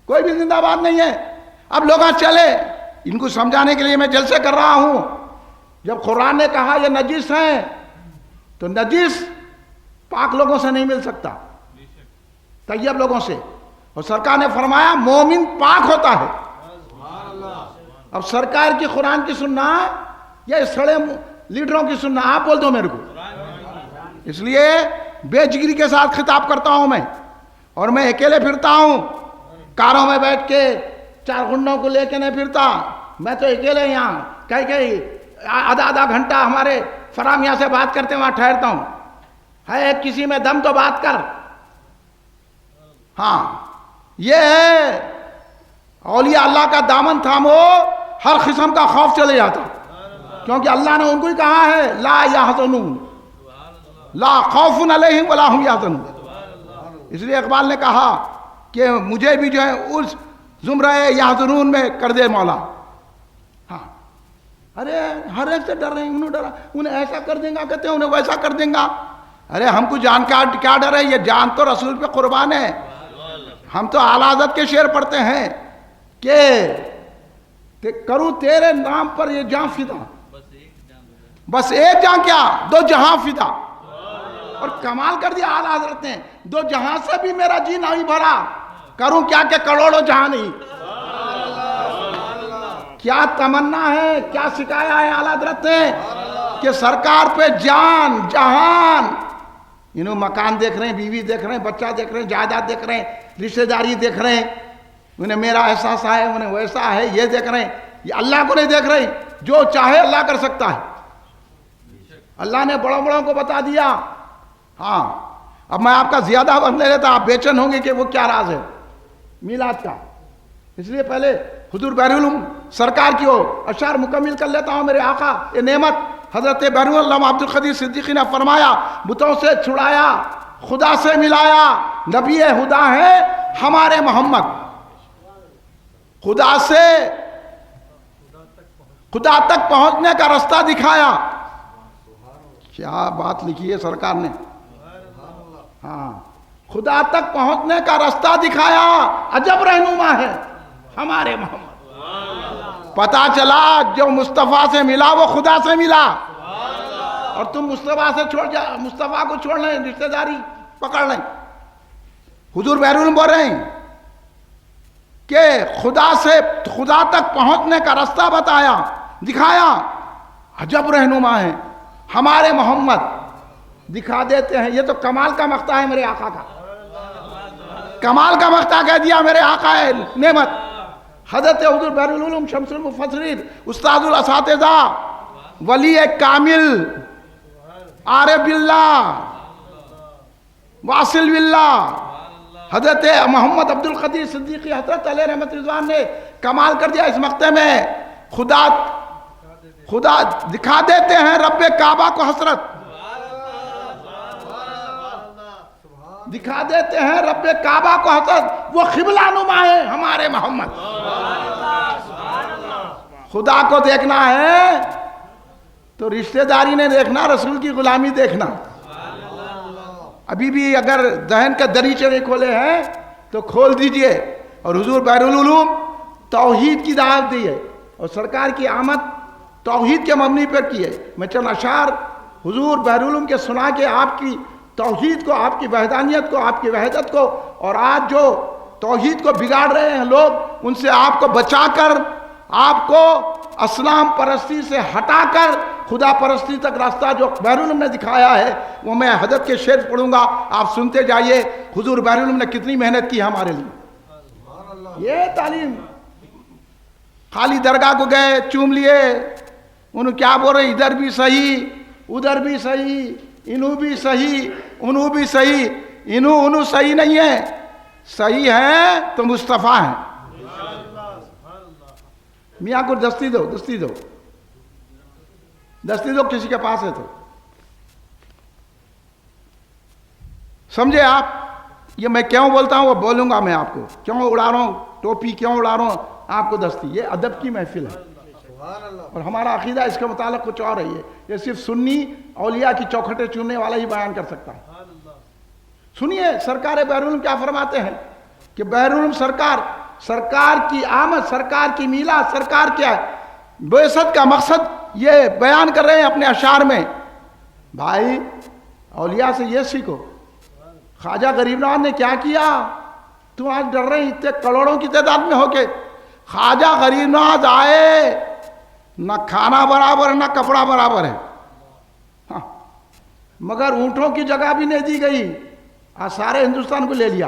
کوئی بھی زندہ آباد نہیں ہے. اب لوگ چلے, ان کو سمجھانے کے لیے میں جلسے کر رہا ہوں. جب قرآن نے کہا یہ نجس ہیں, تو نجس پاک لوگوں سے نہیں مل سکتا, طیب لوگوں سے. اور سرکار نے فرمایا مومن پاک ہوتا ہے. اب سرکار کی قرآن کی سننا یا سڑے لیڈروں کی سننا, آپ بول دو میرے کو. اس لیے بے جگری کے ساتھ خطاب کرتا ہوں میں, اور میں اکیلے پھرتا ہوں. کاروں میں بیٹھ کے 4 گنڈوں کو لے کے نہیں پھرتا. میں تو اکیلے یہاں کئی آدھا گھنٹہ ہمارے فرام یہاں سے بات کرتے وہاں ٹھہرتا ہوں. ہے کسی میں دم تو بات کر. ہاں یہ ہے اولیاء اللہ کا دامن تھامو, ہر قسم کا خوف چلے جاتا. کیونکہ اللہ نے ان کو ہی کہا ہے لا یحزنون, لا خوف علیہم ولا هم یحزنون. اس لیے اقبال نے کہا کہ مجھے بھی جو ہے اس زمرہ یحزنون میں کر دے مولا. ہاں ارے ہر ایک سے ڈر رہے ہیں, انہوں ڈرا, انہیں ایسا کر دیں گا کہتے ہیں, انہیں ویسا کر دیں گا. ارے ہم کو جان کا کیا ڈر ہے, یہ جان تو رسول پہ قربان ہے. ہم تو اعلیٰ حضرت کے شعر پڑھتے ہیں کہ کروں تیرے نام پر یہ جان فدا, بس ایک جان کیا 2 جہاں فدا. اور کمال کر دیا اعلیٰ حضرت نے, 2 جہاں سے بھی میرا جی نہیں بھرا, کروں کیا کہ کروڑوں جہاں نہیں. کیا تمنا ہے, کیا سکھایا ہے اعلیٰ حضرت نے کہ سرکار پہ جان جہان. انہوں مکان دیکھ رہے ہیں, بیوی دیکھ رہے ہیں, بچہ دیکھ رہے ہیں, جائیداد دیکھ رہے ہیں, رشتہ داری دیکھ رہے ہیں. انہیں میرا احساس ہے, انہیں ویسا ہے, یہ دیکھ رہے ہیں. یہ اللہ کو نہیں دیکھ رہے. جو چاہے اللہ کر سکتا ہے. اللہ نے بڑوں بڑوں کو بتا دیا. ہاں اب میں آپ کا زیادہ وقت نہیں لیتا، آپ بے چین ہوں گے کہ وہ کیا راز ہے میلاد کا، اس لیے پہلے حضور بحر العلوم سرکار کی اشعار مکمل کر لیتا ہوں. میرے آقا یہ نعمت حضرت بحر العلوم عبد القدیر صدیقی نے فرمایا، بتوں سے چھڑایا خدا سے ملایا، نبی خدا ہے ہمارے محمد، خدا سے خدا تک پہنچنے کا رستہ دکھایا. کیا بات لکھی ہے سرکار نے، ہاں، خدا تک پہنچنے کا رستہ دکھایا، عجب رہنما ہے ہمارے محمد. پتا چلا جو مصطفیٰ سے ملا وہ خدا سے ملا، اور تم مصطفیٰ سے مصطفیٰ کو چھوڑ لیں، رشتہ داری پکڑ لیں. حضور بحر العلوم بول رہے ہیں کہ خدا تک پہنچنے کا رستہ بتایا دکھایا، عجب رہنما ہے ہمارے محمد. دکھا دیتے ہیں، یہ تو کمال کا مقطع ہے میرے آقا کا، کمال کا مقطع کہہ دیا میرے آقا ہے نعمت حضرت حضور بحر العلوم شمس المفسرین، استاد الاساتذہ، ولی کامل، عارف باللہ، واصل باللہ، حضرت محمد عبد القدیر صدیقی حضرت علیہ رحمت رضوان نے کمال کر دیا اس مقطع میں. خدا دکھا دیتے ہیں رب کعبہ کو حسرت، دکھا دیتے ہیں رب کعبہ کو حسرت، وہ قبلہ نما ہے ہمارے محمد. خدا کو دیکھنا ہے تو رشتہ داری نہیں دیکھنا، رسول کی غلامی دیکھنا. ابھی بھی اگر ذہن کا دریچے نہیں کھولے ہیں تو کھول دیجئے. اور حضور بحر العلوم توحید کی دعوت دی ہے، اور سرکار کی آمد توحید کے مبنی پر کی ہے. میں چند اشعار حضور بحر العلوم کے سنا کے آپ کی توحید کو، آپ کی وحدانیت کو، آپ کی وحدت کو، اور آج جو توحید کو بگاڑ رہے ہیں لوگ، ان سے آپ کو بچا کر، آپ کو اسلام پرستی سے ہٹا کر خدا پرستی تک راستہ جو بحر العلوم نے دکھایا ہے، وہ میں حضرت کے شعر پڑھوں گا، آپ سنتے جائیے. حضور بحر العلوم نے کتنی محنت کی ہمارے لیے. یہ تعلیم خالی درگاہ کو گئے چوم لیے، انہوں کیا بول رہے، ادھر بھی صحیح ادھر بھی صحیح، انہوں بھی صحیح انہوں بھی صحیح. انہوں صحیح نہیں ہے، صحیح ہے تو مصطفیٰ ہیں. میاں کو دستی دو، دستی دو، دستی دو، کسی کے پاس ہے تو سمجھے آپ. یہ میں کیوں بولتا ہوں وہ بولوں گا میں آپ کو، کیوں اڑا رہا ہوں ٹوپی، کیوں اڑا رہا ہوں آپ کو دستی. یہ ادب کی محفل ہے، اور ہمارا عقیدہ اس کے متعلق کچھ اور ہے. یہ صرف سنی اولیاء کی چوکھٹیں چوننے والا ہی بیان کر سکتا ہے. سنیے سرکار بحر العلوم کیا فرماتے ہیں کہ بحر العلوم سرکار کی آمد، سرکار کی میلاد، سرکار کیا بعثت کا مقصد یہ بیان کر رہے ہیں اپنے اشعار میں. بھائی اولیاء سے یہ سیکھو. خواجہ غریب نواز نے کیا کیا؟ تم آج ڈر رہے ہیں اتنے کروڑوں کی تعداد میں ہو کے. خواجہ غریب نواز آئے، نہ کھانا برابر نہ کپڑا برابر ہے، ہاں، مگر اونٹوں کی جگہ بھی نہیں دی گئی، سارے ہندوستان کو لے لیا.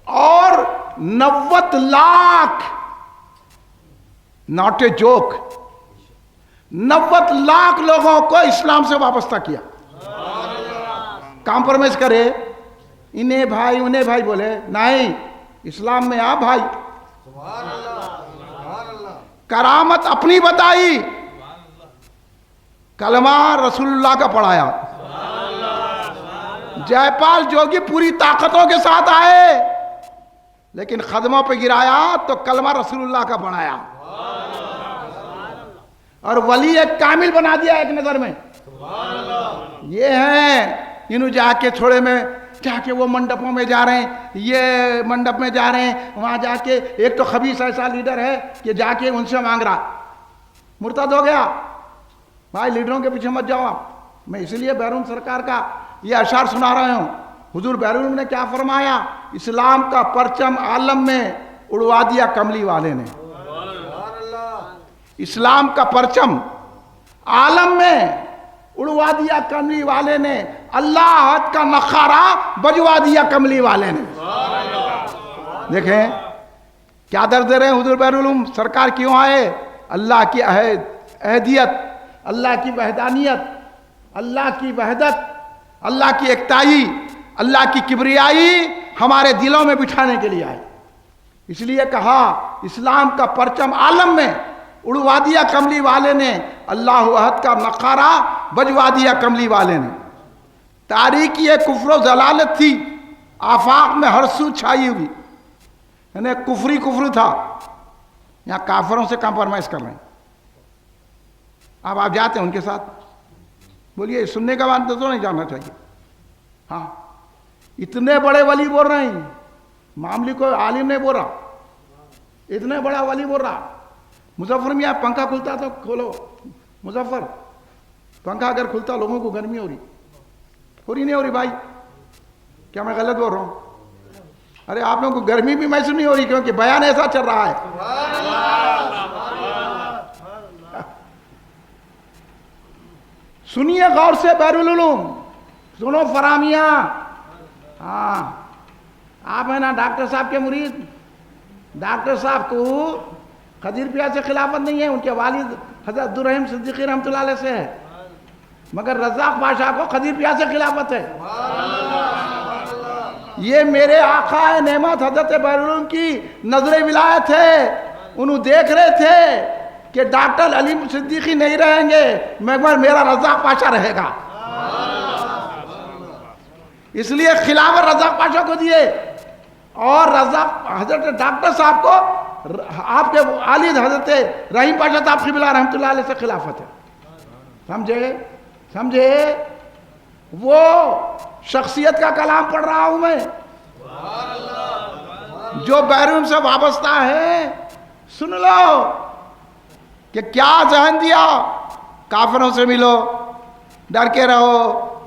اور 90 lakh, not a joke, 90 lakh لوگوں کو اسلام سے وابستہ کیا. کمپرومائز کرے، انہیں بھائی انہیں بھائی بولے، نہیں، اسلام میں آ بھائی. کرامت اپنی بتائی، کلمہ رسول اللہ کا پڑھایا. جے پال جوگی پوری طاقتوں کے ساتھ آئے، لیکن قدموں پہ گرایا تو کلمہ رسول اللہ کا پڑھایا، اور ولی ایک کامل بنا دیا ایک نظر میں. یہ ہیں انہوں جا کے چھوڑے میں جا کے وہ منڈپوں میں جا رہے ہیں، یہ منڈپ میں جا رہے ہیں، وہاں جا کے ایک تو خبیث ایسا لیڈر ہے کہ جا کے ان سے مانگ رہا، مرتد ہو گیا. بھائی لیڈروں کے پیچھے مت جاؤ آپ. میں اس لیے بحر العلوم سرکار کا یہ اشعار سنا رہا ہوں. حضور بحر العلوم نے کیا فرمایا؟ اسلام کا پرچم عالم میں اڑوا دیا کملی والے نے. اسلام کا پرچم عالم میں اڑوا دیا کملی والے نے، اللہ کا نخارا بجوا دیا کملی والے نے. دیکھیں کیا درد دے رہے ہیں حضور بحر العلوم سرکار. کیوں آئے؟ اللہ کی عہدیت، اللہ کی وحدانیت، اللہ کی وحدت، اللہ کی ایکتائی، اللہ کی کبریائی ہمارے دلوں میں بٹھانے کے لیے آئے. اس لیے کہا اسلام کا پرچم عالم میں اڑوا دیا کملی والے نے، اللہ احد کا نقارہ بجوا دیا کملی والے نے. تاریکی کفر و ضلالت تھی، آفاق میں ہر سو چھائی ہوئی، یعنی کفری کفر تھا. یہاں کافروں سے کمپرمائز کر رہے ہیں. اب آپ جاتے ہیں ان کے ساتھ، بولیے سننے کا بات تو نہیں جاننا چاہیے. ہاں اتنے بڑے ولی بول رہے ہیں، معاملی کو عالم نہیں بول رہا، اتنے بڑا ولی بول رہا. مظفر میں آپ پنکھا کھلتا تو کھولو، مظفر پنکھا اگر کھلتا لوگوں کو گرمی ہو رہی نہیں ہو رہی بھائی؟ کیا میں غلط بول رہا ہوں؟ ارے آپ لوگوں کو گرمی بھی محسوس نہیں ہو رہی کیونکہ بیان ایسا چل رہا ہے. سنیے غور سے بحر العلوم، سنو فرامیاں. ہاں آپ ہیں نا ڈاکٹر صاحب کے مرید. ڈاکٹر صاحب کو خضر پیا سے خلافت نہیں ہے، ان کے والد حضرت عبدالرحیم صدیقی رحمۃ اللہ علیہ سے ہے، مگر رزاق پاشا کو خضر پیا سے خلافت ہے. یہ میرے آقا نعمت حضرت بحر العلوم کی نظر ولایت ہے. انہوں دیکھ رہے تھے کہ ڈاکٹر علیم صدیقی نہیں رہیں گے مگر میرا رزاق پاشا رہے گا، اس لیے خلافت رزاق پاشا کو دیے. اور رزاق حضرت ڈاکٹر صاحب کو آپ کے والد حضرت رحیم پاشا صاحب قبلہ رحمۃ اللہ علیہ سے خلافت ہے. سمجھے؟ وہ شخصیت کا کلام پڑھ رہا ہوں میں جو بیرون سے وابستہ ہے. سن لو کہ کیا ذہن دیا. کافروں سے ملو، ڈر کے رہو،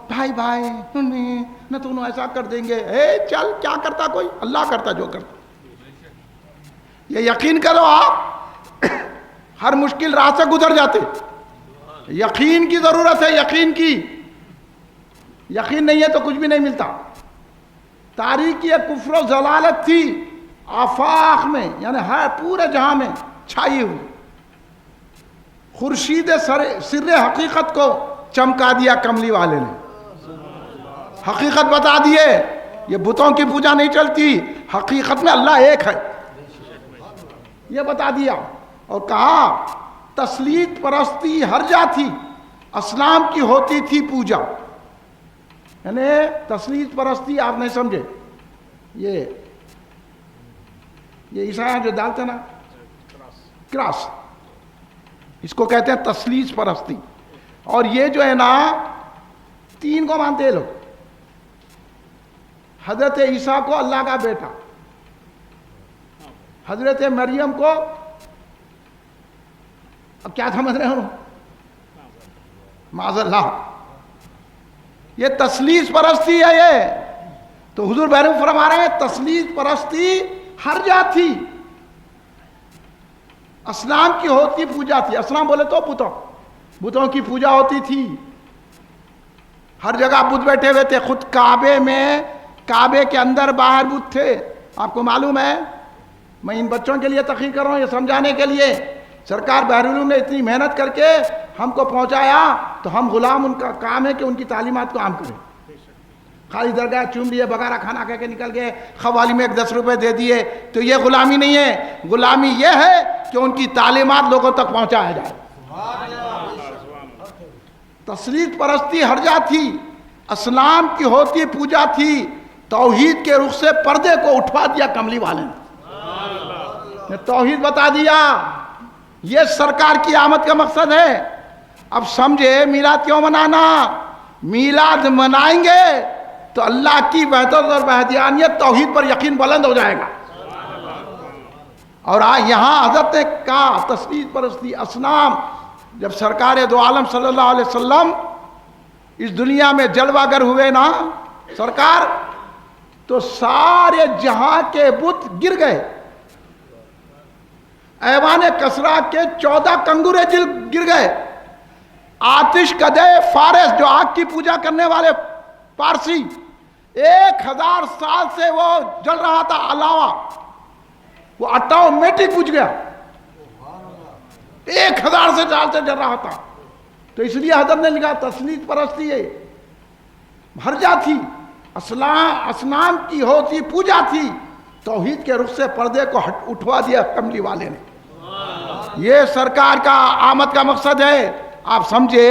بھائی نہ تو انہوں ایسا کر دیں گے. چل کیا کرتا کوئی، اللہ کرتا جو کرتا. یہ یقین کرو آپ ہر مشکل راہ سے گزر جاتے. یقین کی ضرورت ہے، یقین کی. یقین نہیں ہے تو کچھ بھی نہیں ملتا. تاریکی کفر و ضلالت تھی آفاق میں، یعنی ہے پورے جہاں میں چھائی ہوئی. خورشید سر حقیقت کو چمکا دیا کملی والے نے. حقیقت بتا دیے، یہ بتوں کی پوجا نہیں چلتی، حقیقت میں اللہ ایک ہے، یہ بتا دیا. اور کہا تسلیط پرستی ہر جا تھی، اسلام کی ہوتی تھی پوجا. یعنی تسلیط پرستی آپ نہیں سمجھے، یہ عیسائی جو ڈالتے نا کراس، اس کو کہتے ہیں تسلیط پرستی. اور یہ جو ہے نا تین کو مانتے ہیں لوگ. حضرت عیسیٰ کو اللہ کا بیٹا، حضرت مریم کو اب کیا سمجھ رہے ہو، معاذ اللہ، یہ تسلیط پرستی ہے. یہ تو حضور بیرون فرما رہے ہیں تسلیط پرستی ہر جا تھی، اسلام کی ہوتی پوجا تھی. اسلام بولے تو بتوں کی پوجا ہوتی تھی. ہر جگہ بت بیٹھے ہوئے تھے. خود کعبے میں، کعبے کے اندر باہر بت تھے. آپ کو معلوم ہے، میں ان بچوں کے لیے تقریر کر رہا ہوں یہ سمجھانے کے لیے. سرکار بحر العلوم نے اتنی محنت کر کے ہم کو پہنچایا تو ہم غلام، ان کا کام ہے کہ ان کی تعلیمات کو عام کریں. خالی درگاہ چوم لیے، بغیرہ کھانا کہہ کے نکل گئے، قوالی میں 10 روپے دے دیے، تو یہ غلامی نہیں ہے. غلامی یہ ہے کہ ان کی تعلیمات لوگوں تک پہنچایا جائے. تسلیط پرستی ہر جا تھی، اسلام کی ہوتی پوجا تھی. توحید کے رخ سے پردے کو اٹھوا دیا کملی والے نے توحید بتا دیا. یہ سرکار کی آمد کا مقصد ہے. اب سمجھے میلاد کیوں منانا. میلاد منائیں گے تو اللہ کی وحدت اور وحدانیت، توحید پر یقین بلند ہو جائے گا. اور یہاں حضرت نے کہا تسلیط پرستی اسلام. جب سرکار دو عالم صلی اللہ علیہ وسلم اس دنیا میں جلوہ گر ہوئے نا سرکار، تو سارے جہاں کے بت گر گئے. ایوان کسرا کے 14 کنگورے گر گئے. آتش کدے فارس جو آگ کی پوجا کرنے والے پارسی 1000 سال سے وہ جل رہا تھا علاوہ، وہ آٹومیٹک بجھ گیا. 1000 سال سے جل رہا تھا. تو اس لیے حضرت نے لکھا تسلیت پرستی ہے ہر جا تھی، اسنام کی ہوتی پوجا تھی، توحید کے رخ سے پردے کو اٹھوا دیا کملی والے نے۔ یہ سرکار کا آمد کا مقصد ہے۔ آپ سمجھے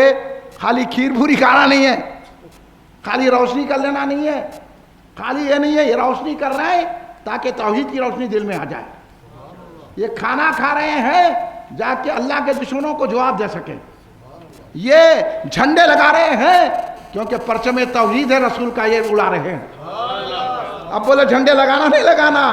خالی کھیر پوری کھانا نہیں ہے، خالی روشنی کر لینا نہیں ہے، خالی یہ نہیں ہے، یہ روشنی کر رہے ہیں تاکہ توحید کی روشنی دل میں آ جائے۔ یہ کھانا کھا رہے ہیں جا کے اللہ کے دشمنوں کو جواب دے سکیں۔ یہ جھنڈے لگا رہے ہیں کیونکہ پرچم توحید ہے رسول کا، یہ اڑا رہے ہیں۔ اب بولو جھنڈے لگانا نہیں لگانا،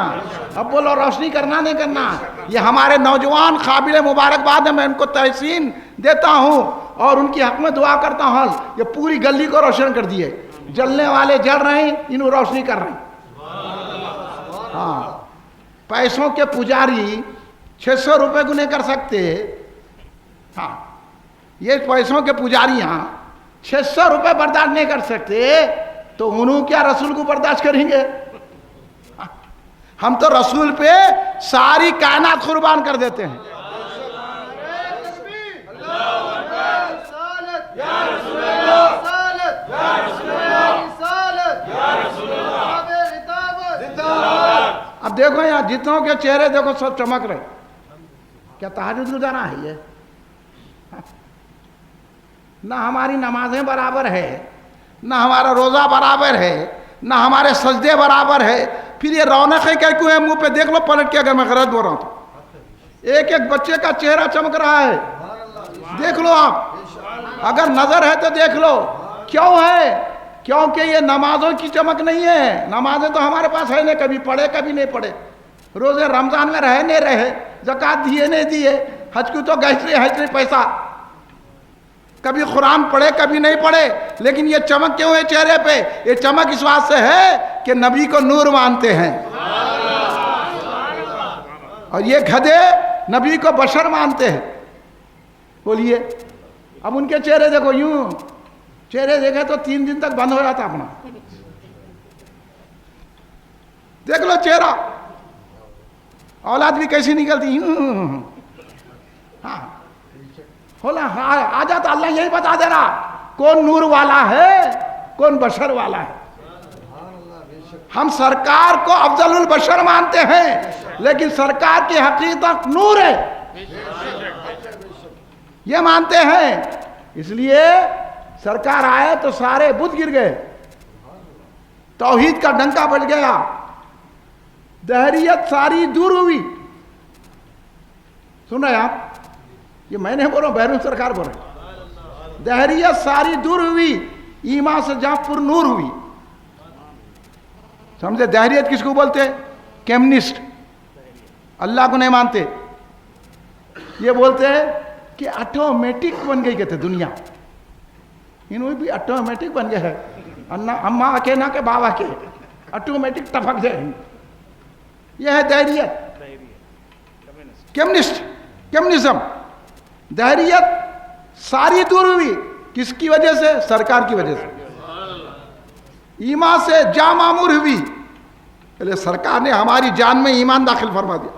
اب بولو روشنی کرنا نہیں کرنا۔ یہ ہمارے نوجوان قابل مبارکباد ہے، میں ان کو تحسین دیتا ہوں اور ان کی حق میں دعا کرتا ہوں۔ یہ پوری گلی کو روشن کر دیے، جلنے والے جل رہے ہیں، انہوں روشنی کر رہے ہیں۔ ہاں، پیسوں کے پجاری 600 روپے کو نہیں کر سکتے۔ ہاں، یہ پیسوں کے پجاریاں 600 روپے برداشت نہیں کر سکتے تو انہوں کیا رسول کو برداشت کریں گے؟ ہم تو رسول پہ ساری کائنات قربان کر دیتے ہیں۔ اب دیکھو یہاں جتنوں کے چہرے دیکھو سب چمک رہے، کیا تہجد گزارا ہے؟ یہ نہ ہماری نمازیں برابر ہے، نہ ہمارا روزہ برابر ہے، نہ ہمارے سجدے برابر ہے، پھر یہ رونقیں کیوں ہیں؟ منہ پہ دیکھ لو پلٹ کے، اگر میں غلط بول رہا ہوں تو ایک ایک بچے کا چہرہ چمک رہا ہے، دیکھ لو آپ، اگر نظر ہے تو دیکھ لو۔ کیوں ہے؟ کیونکہ یہ نمازوں کی چمک نہیں ہے۔ نمازیں تو ہمارے پاس ہے نہیں، کبھی پڑھے کبھی نہیں پڑھے، روزے رمضان میں رہے نہیں رہے، زکوٰۃ دیے نہیں دیے، حج کو تو گئے حج نہیں پیسہ، کبھی قرآن پڑھے کبھی نہیں پڑھے، لیکن یہ چمک کیوں ہے چہرے پہ؟ یہ چمک اس بات سے ہے کہ نبی کو نور مانتے ہیں، اور یہ گدھے نبی کو بشر مانتے ہیں۔ بولیے، اب ان کے چہرے دیکھو، یوں چہرے دیکھے تو 3 دن تک بند ہو جاتا اپنا۔ دیکھ لو چہرہ، اولاد بھی کیسی نکلتی، یوں ہاں آ جاتا۔ اللہ یہی بتا دے رہا کون نور والا ہے، کون بشر والا ہے۔ ہم سرکار کو افضل البشر مانتے ہیں، لیکن سرکار کی حقیقت نور ہے، یہ مانتے ہیں۔ اس لیے سرکار آئے تو سارے بت گر گئے، توحید کا ڈنکا بج گیا، دہریت ساری دور ہوئی۔ سن رہے آپ؟ یہ میں نہیں بول رہا ہوں، بیرون سرکار بول رہے۔ دہریت ساری دور ہوئی، ایمان سے جہاں پر نور ہوئی۔ سمجھے؟ دہریت کس کو بولتے؟ کمیونسٹ، اللہ کو نہیں مانتے۔ یہ بولتے ہیں کہ آٹومیٹک بن گئی کہتے دنیا، انہوں بھی آٹومیٹک بن گئے ہے، اماں کے نہ کہ بابا کے، آٹومیٹک ٹپک جائے۔ یہ ہے دہریت، کمیونزم۔ دہریت ساری دور ہوئی، کس کی وجہ سے؟ سرکار کی وجہ سے۔ ایمان سے جان معمور ہوئی، پہلے سرکار نے ہماری جان میں ایمان داخل فرما دیا،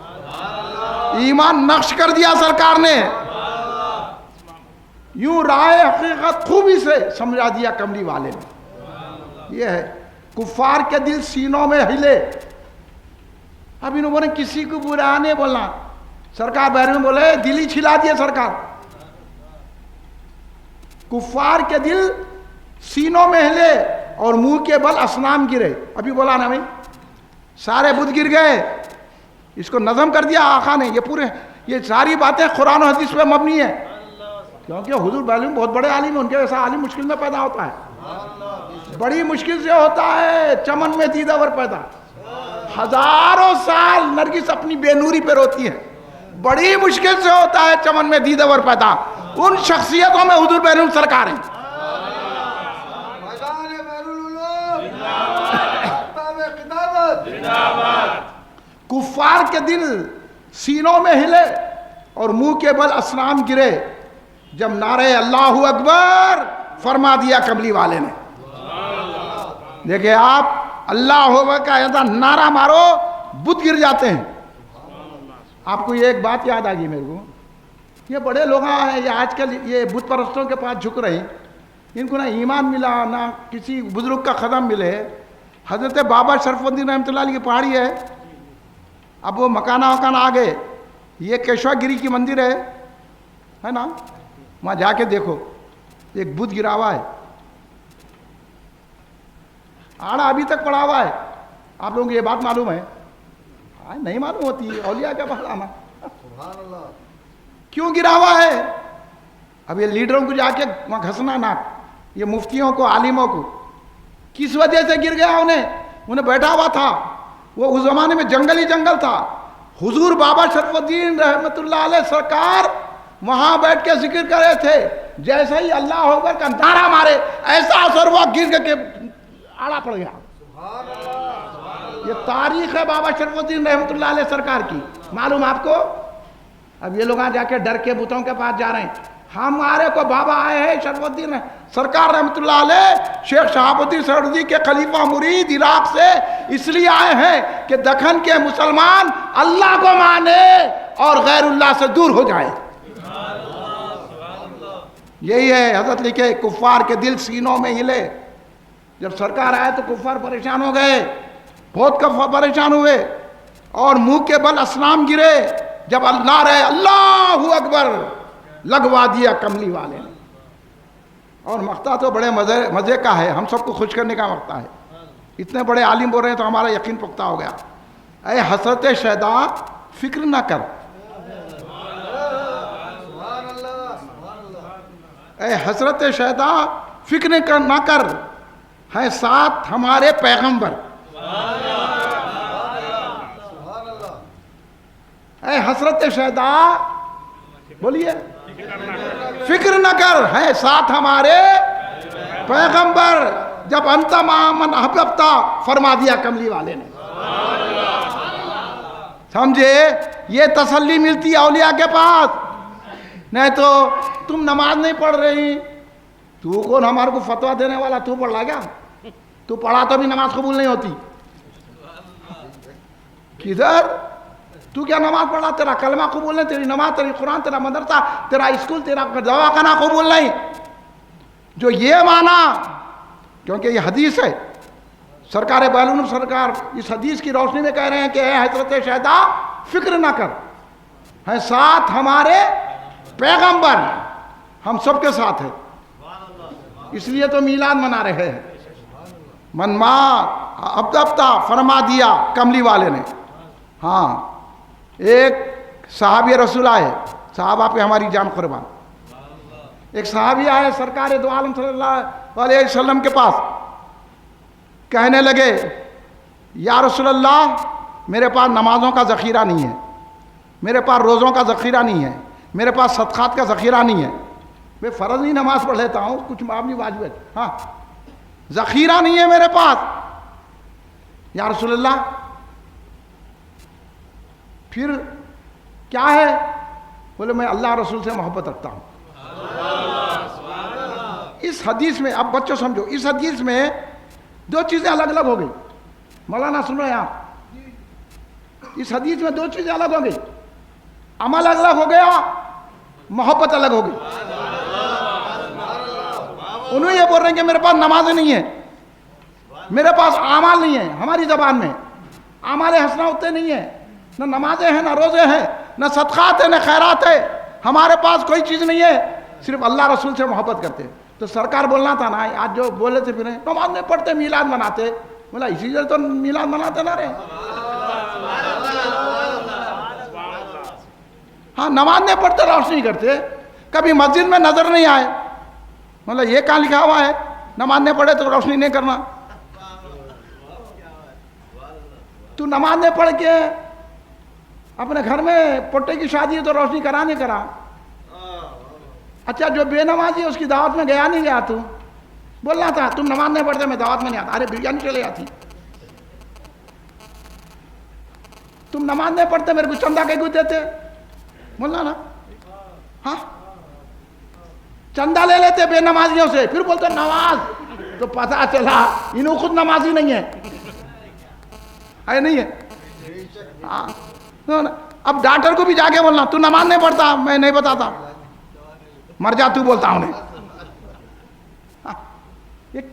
ایمان نقش کر دیا سرکار نے، یوں رائے حقیقت خوبی سے سمجھا دیا کملی والے نے۔ یہ ہے کفار کے دل سینوں میں ہلے۔ اب انہوں بولے کسی کو برا نہیں بولنا، سرکار بیرون بولے دل ہی چھلا دیے سرکار۔ کفار کے دل سینوں میں ہلے اور منہ کے بل اسنام گرے۔ ابھی بولا نا بھائی، سارے بت گر گئے، اس کو نظم کر دیا آقا نے۔ یہ ساری باتیں قرآن و حدیث پہ مبنی ہے، کیونکہ حضور بیرون بہت بڑے عالم ہیں، ان کے ویسا عالم مشکل میں پیدا ہوتا ہے، بڑی مشکل سے ہوتا ہے، چمن میں دیدہ ور پیدا۔ ہزاروں سال نرگس اپنی بے نوری پہ روتی ہے، بڑی مشکل سے ہوتا ہے چمن میں دیدہ ور پیدا۔ ان شخصیتوں میں حضور بیرون سرکار ہیں۔ کفار کے دل سینوں میں ہلے اور منہ کے بل اسنام گرے جب نعرہ اللہ اکبر فرما دیا کملی والے نے۔ دیکھیں آپ، اللہ اکبر کا ایسا نعرہ مارو، بت گر جاتے ہیں۔ آپ کو یہ ایک بات یاد آ گئی میرے کو، یہ بڑے لوگ ہیں یہ آج کل یہ بت پرستوں کے پاس جھک رہے ہیں، ان کو نہ ایمان ملا نہ کسی بزرگ کا قدم ملے. حضرت بابا شرف الدین رحمۃ اللہ علیہ کی پہاڑی ہے، اب وہ مکانہ آ گئے. یہ کیشوا گری کی مندر ہے نا، وہاں جا کے دیکھو ایک بت گرا ہوا ہے، آڑا ابھی تک پڑا ہوا ہے. آپ لوگوں کو یہ بات معلوم ہے؟ نہیں معلوم ہوتی ہے، اولیاء کا پہلانا. کیوں گرا ہوا ہے؟ اب یہ لیڈروں کو جا کے وہاں گھسنا نہ، یہ مفتیوں کو عالموں کو کس وجہ سے گر گیا؟ انہیں بیٹھا ہوا تھا، وہ اس زمانے میں جنگل ہی جنگل تھا. حضور بابا شرف الدین رحمۃ اللہ علیہ سرکار وہاں بیٹھ کے ذکر کر رہے تھے، جیسے ہی اللہ اکبر کا نعرہ مارے ایسا اثر ہوا گر کے آڑا پڑ گیا. یہ تاریخ ہے بابا شرف الدین رحمۃ اللہ علیہ سرکار کی، معلوم آپ کو؟ اب یہ لوگ جا کے ڈر کے بتوں کے پاس جا رہے ہیں. ہمارے کو بابا آئے ہیں شرف الدین سرکار رحمۃ اللہ علیہ، شیخ شہاب الدین سہروری کے خلیفہ مرید عراق سے اس لیے آئے ہیں کہ دکن کے مسلمان اللہ کو مانے اور غیر اللہ سے دور ہو جائے. یہی ہے حضرت لکھے، کفار کے دل سینوں میں ہلے. جب سرکار آئے تو کفار پریشان ہو گئے، بہت کفار پریشان ہوئے اور منہ کے بل اسلام گرے. جب اللہ رہے اللہ اکبر لگوا دیا کملی والے نے. اور مقطع تو بڑے مزے کا ہے، ہم سب کو خوش کرنے کا مقطع ہے. اتنے بڑے عالم بول رہے ہیں تو ہمارا یقین پختہ ہو گیا. اے حسرت شیدا فکر نہ کر، اے حسرت شیدا فکر نہ کر، ہیں ساتھ ہمارے پیغمبر. اے حسرت شیدا بولیے، فکر نہ کر، ہے ساتھ ہمارے پیغمبر. جب انت من احببتا فرما دیا کملی والے نے. سمجھے؟ یہ تسلی ملتی ہے اولیاء کے پاس. نہیں تو تم نماز نہیں پڑھ رہی، تو کون ہمارے کو فتویٰ دینے والا؟ تو پڑھ لا کیا؟ تو پڑھا تو بھی نماز قبول نہیں ہوتی. کدھر تو کیا نماز پڑھا؟ تیرا کلمہ قبول نہیں، تیری نماز، تیری قرآن، تیرا مدرسہ، تیرا اسکول، تیرا دواخانہ قبول نہیں. جو یہ مانا، کیونکہ یہ حدیث ہے، سرکار بیلون سرکار اس حدیث کی روشنی میں کہہ رہے ہیں کہ اے حضرت شہدا فکر نہ کر، ہیں ساتھ ہمارے پیغمبر. ہم سب کے ساتھ ہیں، اس لیے تو میلاد منا رہے ہیں. منما ابدبتا فرما دیا کملی والے نے. ہاں، ایک صحابی رسول آئے، صحابہ پہ ہماری جان قربان. ایک صحابی آئے سرکار دو عالم صلی اللہ علیہ وسلم کے پاس، کہنے لگے یا رسول اللہ میرے پاس نمازوں کا ذخیرہ نہیں ہے، میرے پاس روزوں کا ذخیرہ نہیں ہے، میرے پاس صدقات کا ذخیرہ نہیں ہے. میں فرض ہی نماز پڑھ لیتا ہوں، کچھ معاملی واجب ہے، ہاں ذخیرہ نہیں ہے میرے پاس. یا رسول اللہ پھر کیا ہے؟ بولے میں اللہ رسول سے محبت رکھتا ہوں. اس حدیث میں اب بچوں سمجھو، اس حدیث میں دو چیزیں الگ الگ ہو گئی. مولانا سن رہے ہیں آپ؟ اس حدیث میں دو چیزیں الگ ہو گئی، عمل الگ ہو گیا، محبت الگ ہو گئی. انہوں یہ بول رہے ہیں کہ میرے پاس نمازیں نہیں ہیں، میرے پاس اعمال نہیں ہیں. ہماری زبان میں اعمال حسنہ ہوتے نہیں ہیں، نہ نمازیں ہیں، نہ روزے ہیں، نہ صدقات ہیں، نہ خیرات ہے. ہمارے پاس کوئی چیز نہیں ہے، صرف اللہ رسول سے محبت کرتے. تو سرکار بولنا تھا نا، آج جو بولے تھے پھر نماز نہیں پڑھتے میلاد مناتے. بولا اسی لیے تو میلاد مناتے نہ رہے. ہاں نماز نہیں پڑھتے، روشنی کرتے، کبھی مسجد میں نظر نہیں آئے. مطلب یہ کہاں لکھا ہوا ہے نماز نہیں پڑھے تو روشنی نہیں کرنا؟ تو نماز نہیں پڑھ کے اپنے گھر میں پوتے کی شادی ہے تو روشنی کرا نہیں کرا. اچھا جو بے نمازی ہے اس کی دعوت میں گیا نہیں گیا؟ تو بولنا تھا تم نماز نہیں پڑھتے میں دعوت میں نہیں آتا. ارے بریانی چلے جاتی. تم نماز نہیں پڑھتے میرے کو چندہ کیوں دیتے؟ بولنا نا. ہاں چندہ لے لیتے بے نمازیوں سے، پھر بولتے نماز. تو پتہ چلا انہوں خود نمازی نہیں ہے. نہیں ہے. اب ڈاکٹر کو بھی جا کے بولنا تو نماز نہیں پڑھتا، میں نہیں بتاتا، مر جا تو بولتا ہوں انہیں.